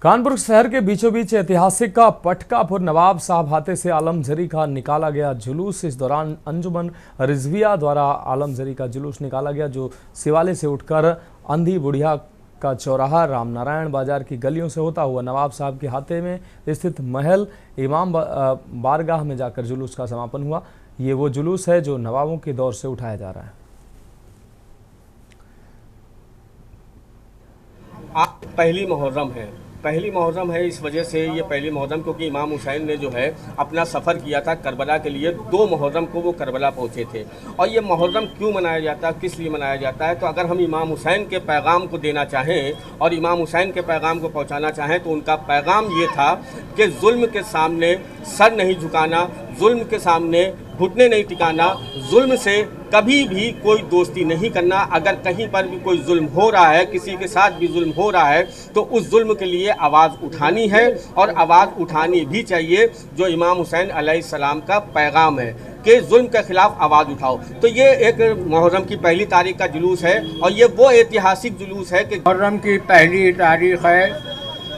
कानपुर शहर के बीचों बीच ऐतिहासिक का पटकापुर नवाब साहब हाते से आलमजरी का निकाला गया जुलूस। इस दौरान अंजुमन रिजविया द्वारा आलमजरी का जुलूस निकाला गया, जो शिवालय से उठकर अंधी बुढ़िया का चौराहा रामनारायण बाजार की गलियों से होता हुआ नवाब साहब के हाते में स्थित महल इमाम बारगाह में जाकर जुलूस का समापन हुआ। ये वो जुलूस है जो नवाबों के दौर से उठाया जा रहा है। पहली मुहर्रम है इस वजह से ये पहली मुहर्रम, क्योंकि इमाम हुसैन ने जो है अपना सफ़र किया था करबला के लिए। 2 मुहर्रम को वो करबला पहुँचे थे। और ये मुहर्रम क्यों मनाया जाता है, किस लिए मनाया जाता है? तो अगर हम इमाम हुसैन के पैगाम को देना चाहें और इमाम हुसैन के पैगाम को पहुँचाना चाहें तो उनका पैगाम ये था कि जुल्म के सामने सर नहीं झुकाना, जुल्म के सामने घुटने नहीं टिकाना, जुल्म से कभी भी कोई दोस्ती नहीं करना। अगर कहीं पर भी कोई जुल्म हो रहा है, किसी के साथ भी जुल्म हो रहा है, तो उस जुल्म के लिए आवाज़ उठानी है और आवाज़ उठानी भी चाहिए, जो इमाम हुसैन अलैहिस्सलाम का पैगाम है कि जुल्म के खिलाफ आवाज़ उठाओ। तो ये एक मुहर्रम की पहली तारीख का जुलूस है और ये वो ऐतिहासिक जुलूस है कि मुहर्रम की पहली तारीख है।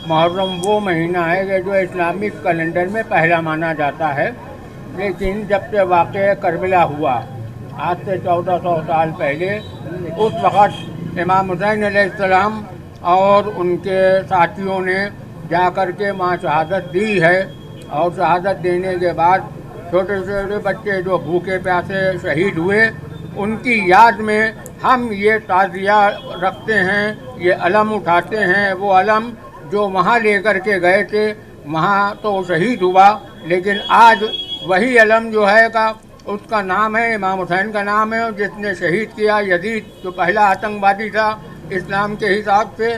मुहर्रम वो महीना है कि जो इस्लामिक कैलेंडर में पहला माना जाता है, लेकिन जब से वाक़या करबला हुआ आज से 1400 साल पहले, उस वक़्त इमाम हुसैन अलैहिस्सलाम और उनके साथियों ने जाकर के वहाँ शहादत दी है। और शहादत देने के बाद छोटे छोटे बच्चे जो भूखे प्यासे शहीद हुए, उनकी याद में हम ये ताज़िया रखते हैं, ये अलम उठाते हैं। वो अलम जो वहाँ लेकर के गए थे, वहाँ तो शहीद हुआ, लेकिन आज वही अलम जो है का उसका नाम है, इमाम हुसैन का नाम है। और जिसने शहीद किया यजीद, जो पहला आतंकवादी था इस्लाम के हिसाब से,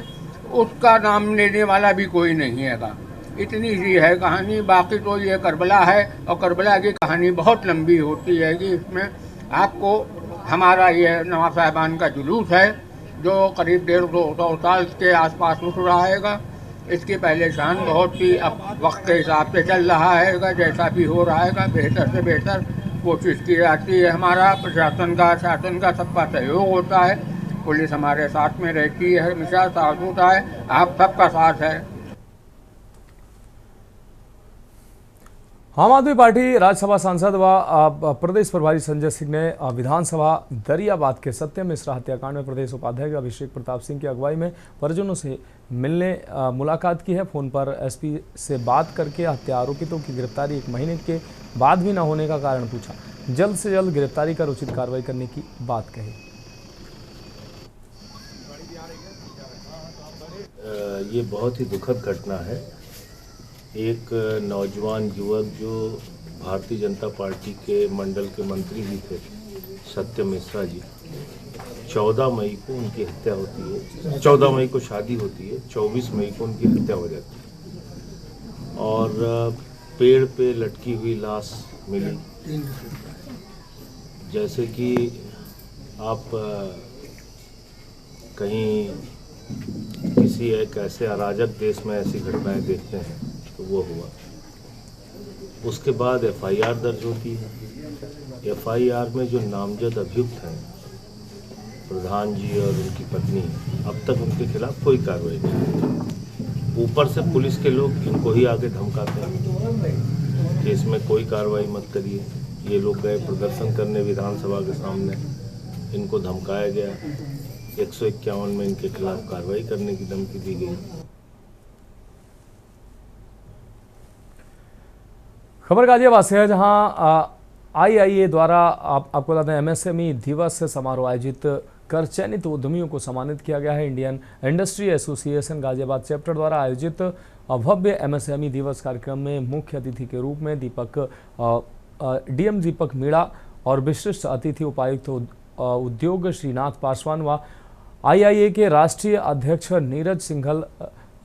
उसका नाम लेने वाला भी कोई नहीं है। इतनी सी है कहानी। बाकी तो ये करबला है और करबला की कहानी बहुत लंबी होती है कि इसमें आपको हमारा ये नवाब साहिबान का जुलूस है जो करीब 150 साल के आसपास उठ रहा है। इसकी पहले शान बहुत ही अब वक्त के हिसाब से चल रहा है। जैसा भी हो रहा है बेहतर से बेहतर कोशिश की जाती है। हमारा प्रशासन का, शासन का सबका सहयोग होता है। पुलिस हमारे साथ में रहती है, हमेशा साथ होता है, आप सबका साथ है। आम आदमी पार्टी राज्यसभा सांसद व प्रदेश प्रभारी संजय सिंह ने विधानसभा दरियाबाद के सत्यम मिश्रा हत्याकांड में प्रदेश उपाध्यक्ष अभिषेक प्रताप सिंह की अगुवाई में परिजनों से मिलने मुलाकात की है। फोन पर एसपी से बात करके हत्या आरोपितों की गिरफ्तारी 1 महीने के बाद भी न होने का कारण पूछा। जल्द से जल्द गिरफ्तारी कर उचित कार्रवाई करने की बात कही। ये बहुत ही दुखद घटना है। एक नौजवान युवक जो भारतीय जनता पार्टी के मंडल के मंत्री भी थे, सत्यम मिश्रा जी, 14 मई को उनकी हत्या होती है। 14 मई को शादी होती है, 24 मई को उनकी हत्या हो जाती है और पेड़ पे लटकी हुई लाश मिली। जैसे कि आप कहीं किसी एक ऐसे अराजक देश में ऐसी घटनाएं देखते हैं तो वो हुआ। उसके बाद एफआईआर दर्ज होती है। एफआईआर में जो नामजद अभियुक्त हैं प्रधान जी और उनकी पत्नी, अब तक उनके खिलाफ कोई कार्रवाई नहीं। ऊपर से पुलिस के लोग इनको ही आगे धमकाते हैं कि इसमें कोई कार्रवाई मत करिए। ये लोग गए प्रदर्शन करने विधानसभा के सामने, इनको धमकाया गया, 151 में इनके खिलाफ कार्रवाई करने की धमकी दी गई। खबर गाजियाबाद से है, जहां आईआईए द्वारा आपको बता दें एमएसएमई दिवस समारोह आयोजित कर चयनित उद्यमियों को सम्मानित किया गया है। Indian industry association Ghaziabad chapter द्वारा आयोजित भव्य एमएसएमई दिवस कार्यक्रम में मुख्य अतिथि के रूप में डीएम दीपक मीणा और विशिष्ट अतिथि उपायुक्त उद्योग श्रीनाथ पासवान व आईआईए के राष्ट्रीय अध्यक्ष नीरज सिंघल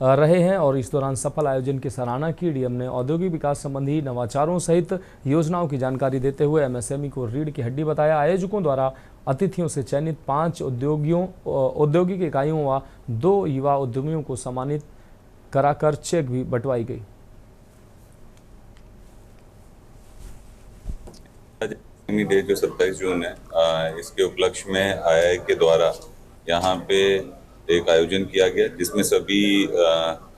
रहे हैं। और इस दौरान सफल आयोजन की सराहना की। डीएम ने औद्योगिक विकास संबंधी नवाचारों सहित योजनाओं की जानकारी देते हुए एमएसएमई को रीढ़ की हड्डी बताया। आयोजकों द्वारा अतिथियों से चयनित 5 औद्योगिक इकाइयों व 2 युवा उद्यमियों को सम्मानित कराकर चेक भी बंटवाई गई। डे जो 27 जून है, इसके उपलक्ष्य में आईआई के द्वारा यहाँ पे एक आयोजन किया गया, जिसमें सभी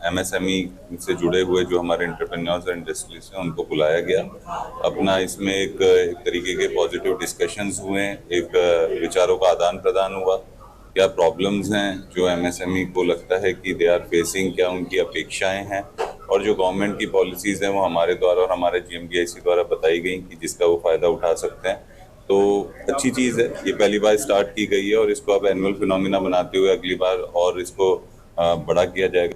एमएसएमई से जुड़े हुए जो हमारे एंटरप्रेन्योर्स और इंडस्ट्रीज हैं उनको बुलाया गया। अपना इसमें एक तरीके के पॉजिटिव डिस्कशंस हुए, एक विचारों का आदान प्रदान हुआ। क्या प्रॉब्लम्स हैं जो एमएसएमई को लगता है कि दे आर फेसिंग, क्या उनकी अपेक्षाएं हैं, और जो गवर्नमेंट की पॉलिसीज़ हैं वो हमारे द्वारा और हमारे जीएमडीआईसी द्वारा बताई गई कि जिसका वो फ़ायदा उठा सकते हैं। तो अच्छी चीज़ है, ये पहली बार स्टार्ट की गई है और इसको अब एनुअल फिनोमिना बनाते हुए अगली बार और इसको बड़ा किया जाएगा।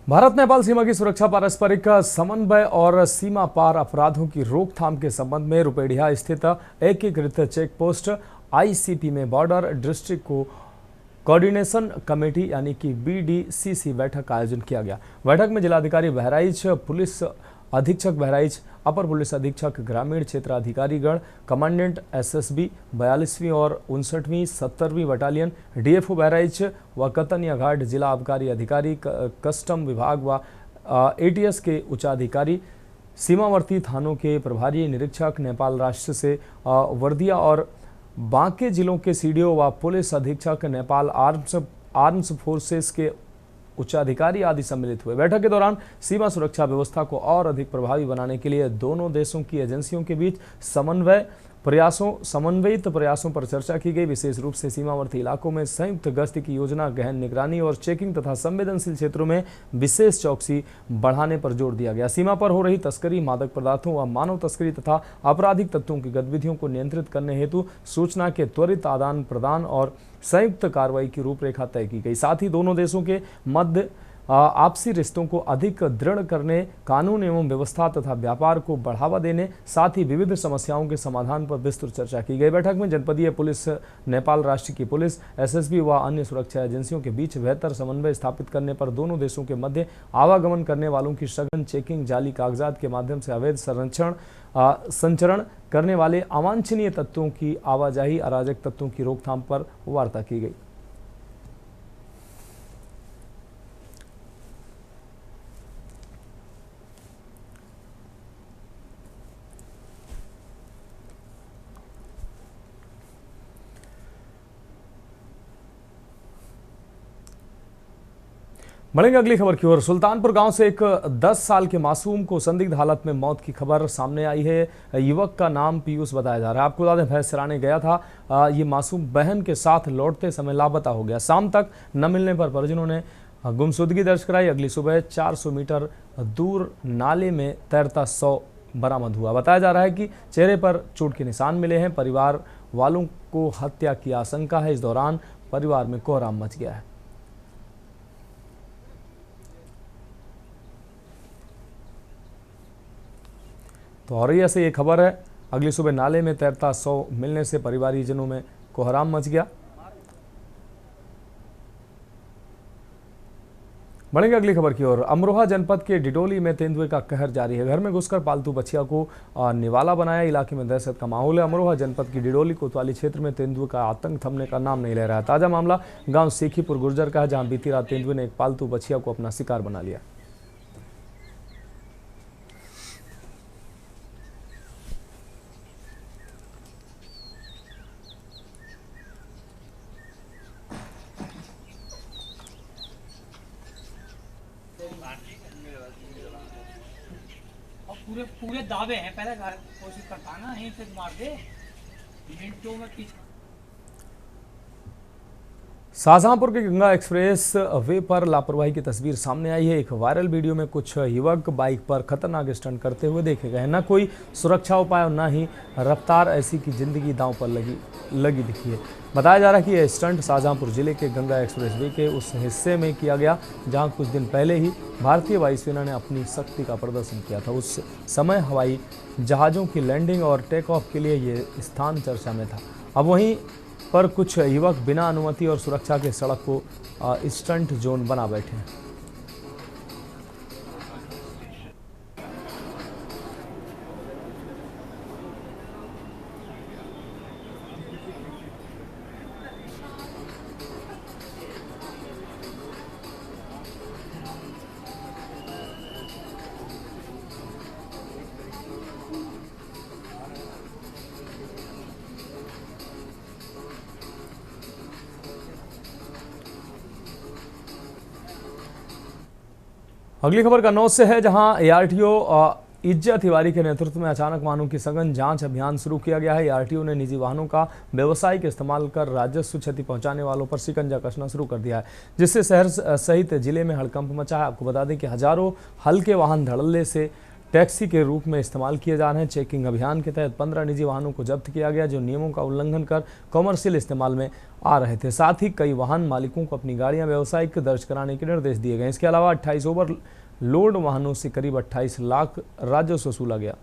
भारत नेपाल सीमा की सुरक्षा, पारस्परिक समन्वय और सीमा पार अपराधों की रोकथाम के संबंध में रुपेडिया स्थित एकीकृत चेक पोस्ट आईसीपी में बॉर्डर डिस्ट्रिक्ट को कोऑर्डिनेशन कमेटी यानी कि बीडीसीसी बैठक का आयोजन किया गया। बैठक में जिलाधिकारी बहराइच, पुलिस अधीक्षक बहराइच, अपर पुलिस अधीक्षक ग्रामीण क्षेत्र अधिकारीगण, कमांडेंट एसएसबी 42वीं और 59वीं 70वीं बटालियन, डीएफओ बहराइच व कतनिया घाट जिला आबकारी अधिकारी, कस्टम विभाग व एटीएस के उच्चाधिकारी, सीमावर्ती थानों के प्रभारी निरीक्षक, नेपाल राष्ट्र से वर्दिया और बांके जिलों के सीडीओ व पुलिस अधीक्षक, नेपाल आर्म्स फोर्सेस के उच्चाधिकारी आदि सम्मिलित हुए। बैठक के दौरान सीमा सुरक्षा व्यवस्था को और अधिक प्रभावी बनाने के लिए दोनों देशों की एजेंसियों के बीच समन्वित प्रयासों पर चर्चा की गई। विशेष रूप से सीमावर्ती इलाकों में संयुक्त गश्त की योजना, गहन निगरानी और चेकिंग तथा संवेदनशील क्षेत्रों में विशेष चौकसी बढ़ाने पर जोर दिया गया। सीमा पर हो रही तस्करी, मादक पदार्थों व मानव तस्करी तथा आपराधिक तत्वों की गतिविधियों को नियंत्रित करने हेतु सूचना के त्वरित आदान प्रदान और संयुक्त कार्रवाई की रूपरेखा तय की गई। साथ ही दोनों देशों के मध्य आपसी रिश्तों को अधिक दृढ़ करने, कानून एवं व्यवस्था तथा व्यापार को बढ़ावा देने, साथ ही विविध समस्याओं के समाधान पर विस्तृत चर्चा की गई। बैठक में जनपदीय पुलिस, नेपाल राष्ट्र की पुलिस, एसएसबी व अन्य सुरक्षा एजेंसियों के बीच बेहतर समन्वय स्थापित करने पर, दोनों देशों के मध्य आवागमन करने वालों की सघन चेकिंग, जाली कागजात के माध्यम से अवैध संचरण करने वाले अवांछनीय तत्वों की आवाजाही, अराजक तत्वों की रोकथाम पर वार्ता की गई। बढ़ेंगे अगली खबर की ओर। सुल्तानपुर गांव से एक 10 साल के मासूम को संदिग्ध हालत में मौत की खबर सामने आई है। युवक का नाम पीयूष बताया जा रहा है। आपको बता दें, भैंस चराने गया था। ये मासूम बहन के साथ लौटते समय लापता हो गया। शाम तक न मिलने पर परिजनों ने गुमशुदगी दर्ज कराई। अगली सुबह 400 मीटर दूर नाले में तैरता शव बरामद हुआ। बताया जा रहा है कि चेहरे पर चोट के निशान मिले हैं। परिवार वालों को हत्या की आशंका है। इस दौरान परिवार में कोहराम मच गया है। तो औरैया से ये खबर है। अगली सुबह नाले में तैरता शव मिलने से परिवारजनों में कोहराम मच गया। बढ़ेंगे अगली खबर की ओर। अमरोहा जनपद के डिडोली में तेंदुए का कहर जारी है। घर में घुसकर पालतू बछिया को निवाला बनाया। इलाके में दहशत का माहौल है। अमरोहा जनपद की डिडोली कोतवाली क्षेत्र में तेंदुए का आतंक थमने का नाम नहीं ले रहा है। ताजा मामला गांव सेखीपुर गुर्जर का है, जहां बीती रात तेंदुए ने एक पालतू बछिया को अपना शिकार बना लिया। पूरे पूरे दावे हैं, पहले कोशिश करता ना यहीं से मार दे मिनटों में पीछे। शाहजहांपुर के गंगा एक्सप्रेस वे पर लापरवाही की तस्वीर सामने आई है। एक वायरल वीडियो में कुछ युवक बाइक पर खतरनाक स्टंट करते हुए देखे गए। न कोई सुरक्षा उपाय और न ही रफ्तार ऐसी की जिंदगी दांव पर लगी दिखी है। बताया जा रहा है कि यह स्टंट शाहजहांपुर जिले के गंगा एक्सप्रेस वे के उस हिस्से में किया गया जहां कुछ दिन पहले ही भारतीय वायुसेना ने अपनी शक्ति का प्रदर्शन किया था। उस समय हवाई जहाज़ों की लैंडिंग और टेक ऑफ के लिए ये स्थान चर्चा में था। अब वहीं पर कुछ युवक बिना अनुमति और सुरक्षा के सड़क को स्टंट जोन बना बैठे हैं। अगली खबर कन्नौज से है, जहां एआरटीओ इज्जत तिवारी के नेतृत्व में अचानक वाहनों की सघन जांच अभियान शुरू किया गया है। एआरटीओ ने निजी वाहनों का व्यावसायिक इस्तेमाल कर राजस्व क्षति पहुंचाने वालों पर शिकंजा कसना शुरू कर दिया है, जिससे शहर सहित जिले में हड़कंप मचा है। आपको बता दें कि हजारों हल्के वाहन धड़ल्ले से टैक्सी के रूप में इस्तेमाल किए जा रहे हैं। चेकिंग अभियान के तहत 15 निजी वाहनों को जब्त किया गया, जो नियमों का उल्लंघन कर कॉमर्शियल इस्तेमाल में आ रहे थे। साथ ही कई वाहन मालिकों को अपनी गाड़ियां व्यावसायिक दर्ज कराने के निर्देश दिए गए। इसके अलावा 28 ओवर लोड वाहनों से करीब 28 लाख राजस्व वसूला गया।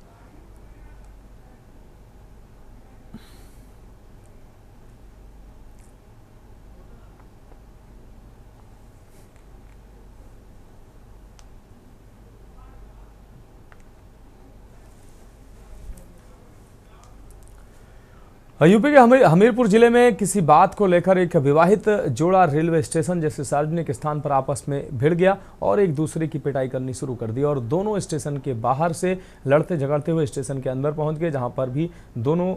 यूपी के हमीरपुर जिले में किसी बात को लेकर एक विवाहित जोड़ा रेलवे स्टेशन जैसे सार्वजनिक स्थान पर आपस में भिड़ गया और एक दूसरे की पिटाई करनी शुरू कर दी और दोनों स्टेशन के बाहर से लड़ते झगड़ते हुए स्टेशन के अंदर पहुंच गए, जहां पर भी दोनों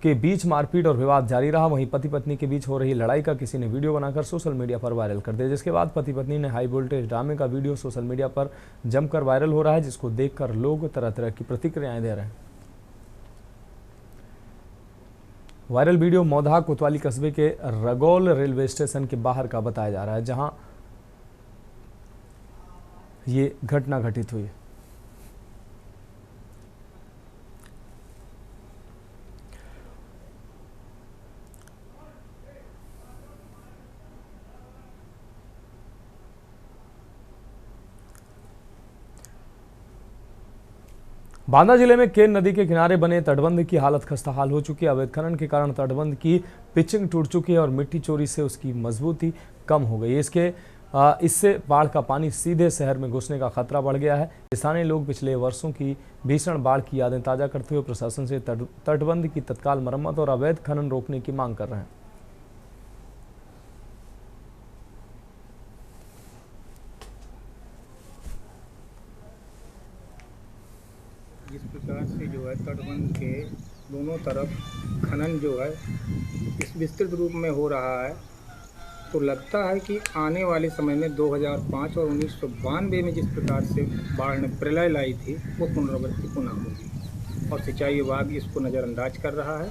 के बीच मारपीट और विवाद जारी रहा। वहीं पति पत्नी के बीच हो रही लड़ाई का किसी ने वीडियो बनाकर सोशल मीडिया पर वायरल कर दिया, जिसके बाद पति पत्नी ने हाई वोल्टेज ड्रामे का वीडियो सोशल मीडिया पर जमकर वायरल हो रहा है, जिसको देखकर लोग तरह तरह की प्रतिक्रियाएं दे रहे हैं। वायरल वीडियो मौधा कोतवाली कस्बे के रगौल रेलवे स्टेशन के बाहर का बताया जा रहा है, जहां ये घटना घटित हुई। बांदा जिले में केन नदी के किनारे बने तटबंध की हालत खस्ताहाल हो चुकी है। अवैध खनन के कारण तटबंध की पिचिंग टूट चुकी है और मिट्टी चोरी से उसकी मजबूती कम हो गई है। इससे बाढ़ का पानी सीधे शहर में घुसने का खतरा बढ़ गया है। स्थानीय लोग पिछले वर्षों की भीषण बाढ़ की यादें ताजा करते हुए प्रशासन से तटबंध की तत्काल मरम्मत और अवैध खनन रोकने की मांग कर रहे हैं। जिस प्रकार से जो है तटबंध के दोनों तरफ खनन जो है इस विस्तृत रूप में हो रहा है, तो लगता है कि आने वाले समय में 2005 और 1992 में जिस प्रकार से बाढ़ ने प्रलय लाई थी वो पुनरावृत्ति पुनः होगी और सिंचाई विभाग इसको नज़रअंदाज कर रहा है,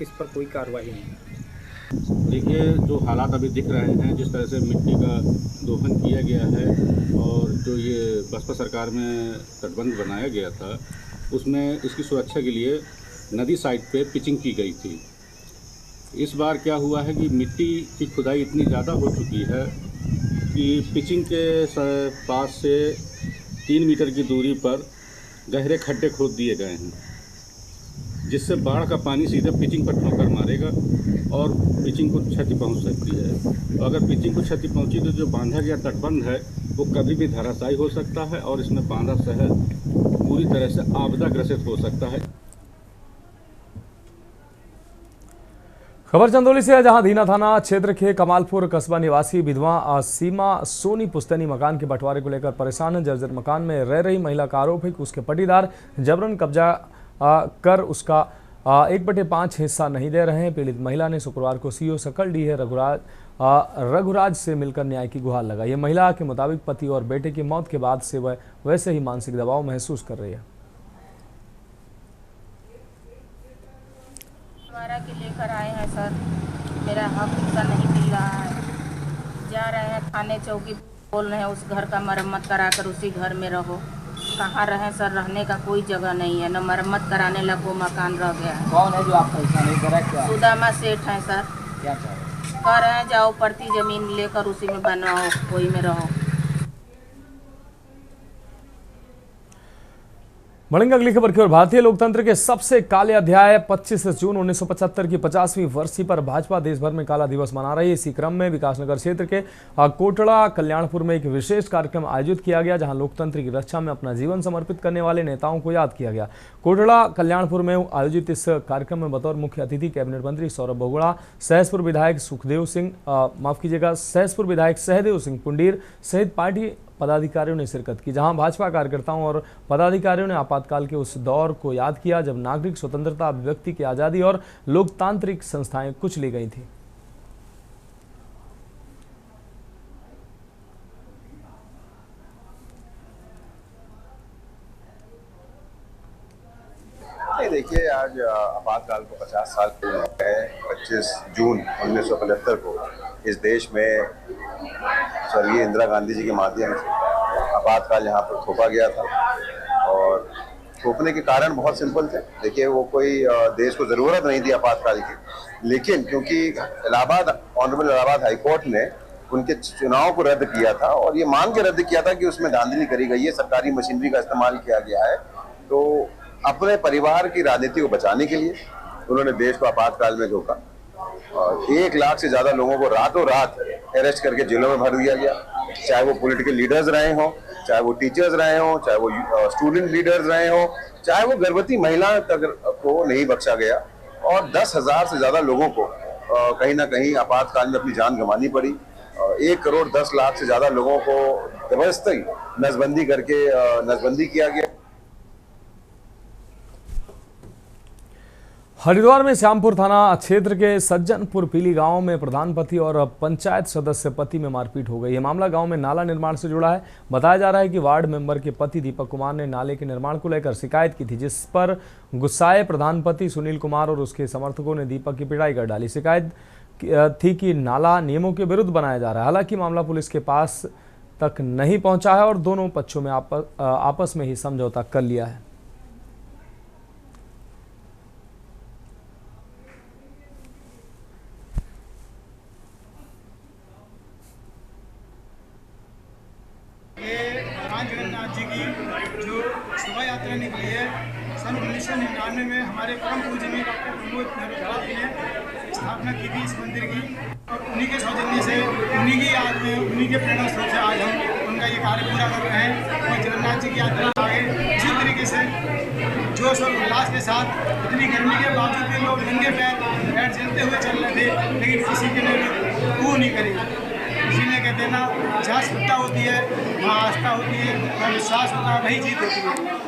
इस पर कोई कार्रवाई नहीं। देखिए, जो हालात अभी दिख रहे हैं, जिस तरह से मिट्टी का दोहन किया गया है और जो ये बसपा सरकार में तटबंध बनाया गया था, उसमें इसकी सुरक्षा के लिए नदी साइड पे पिचिंग की गई थी। इस बार क्या हुआ है कि मिट्टी की खुदाई इतनी ज़्यादा हो चुकी है कि पिचिंग के पास से 3 मीटर की दूरी पर गहरे खड्डे खोद दिए गए हैं। जिससे बाढ़ का पानी सीधे पिचिंग पर ठोकर मारेगा और पिचिंग को क्षति पहुंच सकती है। तो अगर पिचिंग को क्षति पहुंची तो जो बांधा गया तटबंध है वो कभी भी धराशायी हो सकता है और इसमें बांदा शहर पूरी तरह से आपदा ग्रसित हो सकता है। खबर चंदौली से है, जहां दीना थाना क्षेत्र के कमालपुर कस्बा निवासी विधवा सीमा सोनी पुश्तैनी मकान के बंटवारे को लेकर परेशान है। जर्जर मकान में रह रही महिला का आरोप है कि उसके पटीदार जबरन कब्जा कर उसका 1/5 हिस्सा नहीं दे रहे हैं। पीड़ित महिला ने शुक्रवार को सीओ सकलडीह रघुराज से मिलकर न्याय की गुहार लगाई। महिला के मुताबिक पति और बेटे की मौत के बाद से वह वैसे ही मानसिक दबाव महसूस कर रही है। हमारा के लेकर आए हैं सर, मेरा हक हिस्सा नहीं मिल रहा है। जा रहे हैं थाने चौकी, बोल रहे हैं उस घर का मरम्मत कराकर उसी घर में रहो। कहाँ रहें सर, रहने का कोई जगह नहीं है, न मरम्मत कराने ला वो मकान रह गया है। कौन है जो आपका हिस्सा नहीं दे रहा है? क्या सुदामा सेठ है सर। क्या चाह रहे हैं? कह रहे हैं जाओ पड़ती जमीन लेकर उसी में बनाओ, वही में रहो। बढ़ेंगे अगली खबर की ओर। भारतीय लोकतंत्र के सबसे काले अध्याय 25 जून 1975 की 50वीं वर्षी पर भाजपा देश भर में काला दिवस मना रही है। इसी क्रम में विकासनगर क्षेत्र के कोटड़ा कल्याणपुर में एक विशेष कार्यक्रम आयोजित किया गया, जहां लोकतंत्र की रक्षा में अपना जीवन समर्पित करने वाले नेताओं को याद किया गया। कोटड़ा कल्याणपुर में आयोजित इस कार्यक्रम में बतौर मुख्य अतिथि कैबिनेट मंत्री सौरभ बोगड़ा, सहसपुर विधायक सहसपुर विधायक सहदेव सिंह पुंडीर सहित पार्टी पदाधिकारियों ने शिरकत की। जहां भाजपा कार्यकर्ताओं और पदाधिकारियों ने आपातकाल के उस दौर को याद किया जब नागरिक स्वतंत्रता, अभिव्यक्ति की आज़ादी और लोकतांत्रिक संस्थाएं कुचली गई थी। देखिए, आज आपातकाल को 50 साल पूर्ण हो गए। 25 जून 1975 को इस देश में स्वर्गीय इंदिरा गांधी जी के माध्यम से आपातकाल यहाँ पर थोपा गया था और थोपने के कारण बहुत सिंपल थे। देखिए, वो कोई देश को ज़रूरत नहीं थी आपातकाल की, लेकिन क्योंकि ऑनरेबल इलाहाबाद हाई कोर्ट ने उनके चुनाव को रद्द किया था और ये मान के रद्द किया था कि उसमें धांधली करी गई है, सरकारी मशीनरी का इस्तेमाल किया गया है, तो अपने परिवार की राजनीति को बचाने के लिए उन्होंने देश को आपातकाल में झोंका और 1 लाख से ज़्यादा लोगों को रातों रात अरेस्ट करके जेलों में भर दिया गया। चाहे वो पॉलिटिकल लीडर्स रहे हों, चाहे वो टीचर्स रहे हों, चाहे वो स्टूडेंट लीडर्स रहे हों, चाहे वो गर्भवती महिला तक को नहीं बख्शा गया और 10,000 से ज़्यादा लोगों को कहीं ना कहीं आपातकाल में अपनी जान गंवानी पड़ी। 1 करोड़ 10 लाख से ज़्यादा लोगों को जबरदस्ती नसबंदी करके नसबंदी किया गया। हरिद्वार में श्यामपुर थाना क्षेत्र के सज्जनपुर पीली गांव में प्रधान पति और पंचायत सदस्य पति में मारपीट हो गई। यह मामला गांव में नाला निर्माण से जुड़ा है। बताया जा रहा है कि वार्ड मेंबर के पति दीपक कुमार ने नाले के निर्माण को लेकर शिकायत की थी, जिस पर गुस्साए प्रधान पति सुनील कुमार और उसके समर्थकों ने दीपक की पिटाई कर डाली। शिकायत थी कि नाला नियमों के विरुद्ध बनाया जा रहा है। हालांकि मामला पुलिस के पास तक नहीं पहुंचा है और दोनों पक्षों में आपस में ही समझौता कर लिया है। जगन्नाथ जी की जो शोभा यात्रा निकली है सन 1999 में हमारे परम पूजनीय डॉक्टर प्रमोद धड़ा जी ने स्थापना की थी इस मंदिर की और उन्हीं के सौजन्य से, उन्हीं की याद में, उन्हीं के प्रेरणा स्रोत से आज हम उनका ये कार्य पूरा कर रहे हैं और जगन्नाथ जी की यात्रा आगे इसी तरीके से जोश और उल्लास के साथ, इतनी गर्मी के बावजूद भी लोग नंगे पैर चलते हुए चल रहे थे, लेकिन किसी के ने भी वो नहीं करी। इसीलिए कहते हैं ना, जहाँ श्रद्धा होती है वहाँ आस्था होती है, वहाँ विश्वास होता है, वही जीत होती है।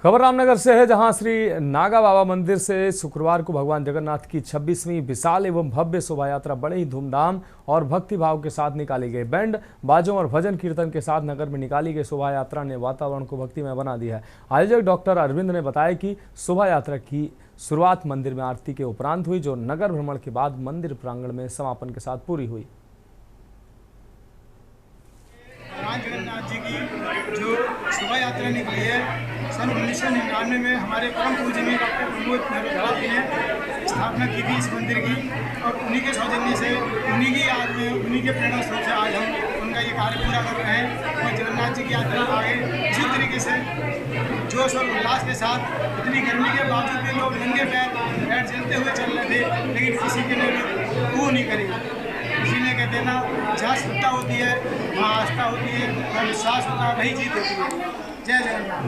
खबर रामनगर से है, जहां श्री नागा बाबा मंदिर से शुक्रवार को भगवान जगन्नाथ की 26वीं विशाल एवं भव्य शोभा यात्रा बड़े ही धूमधाम और भक्तिभाव के साथ निकाली गई। बैंड बाजों और भजन कीर्तन के साथ नगर में निकाली गई शोभा यात्रा ने वातावरण को भक्तिमय बना दिया है। आयोजक डॉक्टर अरविंद ने बताया कि शोभा यात्रा की शुरुआत मंदिर में आरती के उपरांत हुई, जो नगर भ्रमण के बाद मंदिर प्रांगण में समापन के साथ पूरी हुई। भगवान जगन्नाथ जी की जो शोभा यात्रा निकली है सन 1999 में हमारे परम पूजनीय डॉक्टर प्रमोद धड़ा जी ने स्थापना की थी इस मंदिर की और उन्हीं के सौजन्य से, उन्हीं की याद में, उन्हीं के प्रेरणा स्रोत से आज हम उनका का ये कार्य पूरा कर रहे हैं और जगन्नाथ जी की यात्रा आगे इसी तरीके से जोश और उल्लास के साथ, इतनी गर्मी के बावजूद भी लोग नंगे पैर पैर जलते हुए चल रहे थे, लेकिन किसी के ने भी वो नहीं करी। इसीलिए कहते हैं ना, जहाँ श्रद्धा होती है वहाँ आस्था होती है और विश्वास होता है, वही जीत होती है। जय जगन्नाथ।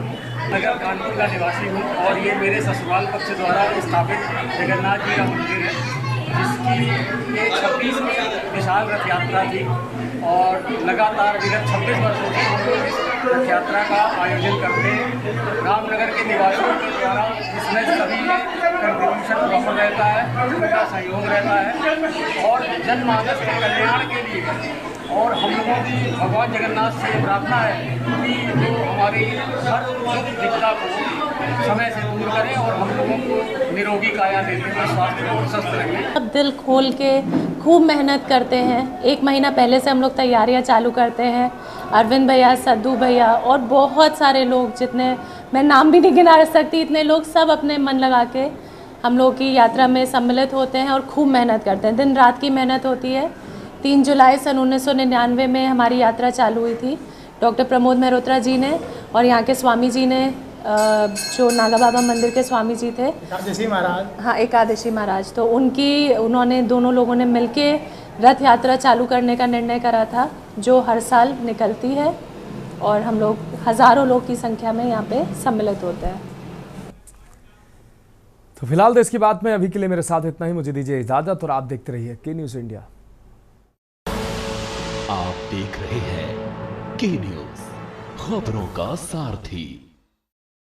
नगर कानपुर का निवासी हूँ और ये मेरे ससुराल पक्ष द्वारा स्थापित जगन्नाथ जी का मंदिर है, जिसकी ये 26 विशाल रथ यात्रा थी और लगातार विगत 26 वर्षों से हम लोग इस रथ यात्रा का आयोजन करते हैं। रामनगर के निवासियों के द्वारा इसमें सभी कंट्रीब्यूशन प्रॉपर रहता है, उनका सहयोग रहता है और जनमानस के कल्याण के लिए और हम लोगों की भगवान जगन्नाथ से प्रार्थना है कि जो हमारी हर दुख विपदा को समय से दूर करें और हम लोगों को निरोगी काया देते हुए स्वास्थ्य और स्वस्थ रखें। अब दिल खोल के खूब मेहनत करते हैं। 1 महीना पहले से हम लोग तैयारियां चालू करते हैं। अरविंद भैया, सद्दू भैया और बहुत सारे लोग, जितने मैं नाम भी नहीं गिना सकती, इतने लोग सब अपने मन लगा के हम लोग की यात्रा में सम्मिलित होते हैं और खूब मेहनत करते हैं। दिन रात की मेहनत होती है। 3 जुलाई सन 1999 में हमारी यात्रा चालू हुई थी डॉक्टर प्रमोद मेहरोत्रा जी ने, और यहाँ के स्वामी जी ने, जो नागा बाबा मंदिर के स्वामी जी थे, एकादशी महाराज, हाँ एकादशी महाराज, तो उन्होंने दोनों लोगों ने मिलके रथ यात्रा चालू करने का निर्णय करा था, जो हर साल निकलती है और हम लोग हज़ारों लोग की संख्या में यहाँ पे सम्मिलित होते हैं। तो फिलहाल देश की बात में अभी के लिए मेरे साथ इतना ही। मुझे दीजिए इजाजत और आप देखते रहिए के न्यूज़ इंडिया। आप देख रहे हैं के न्यूज़, खबरों का सारथी।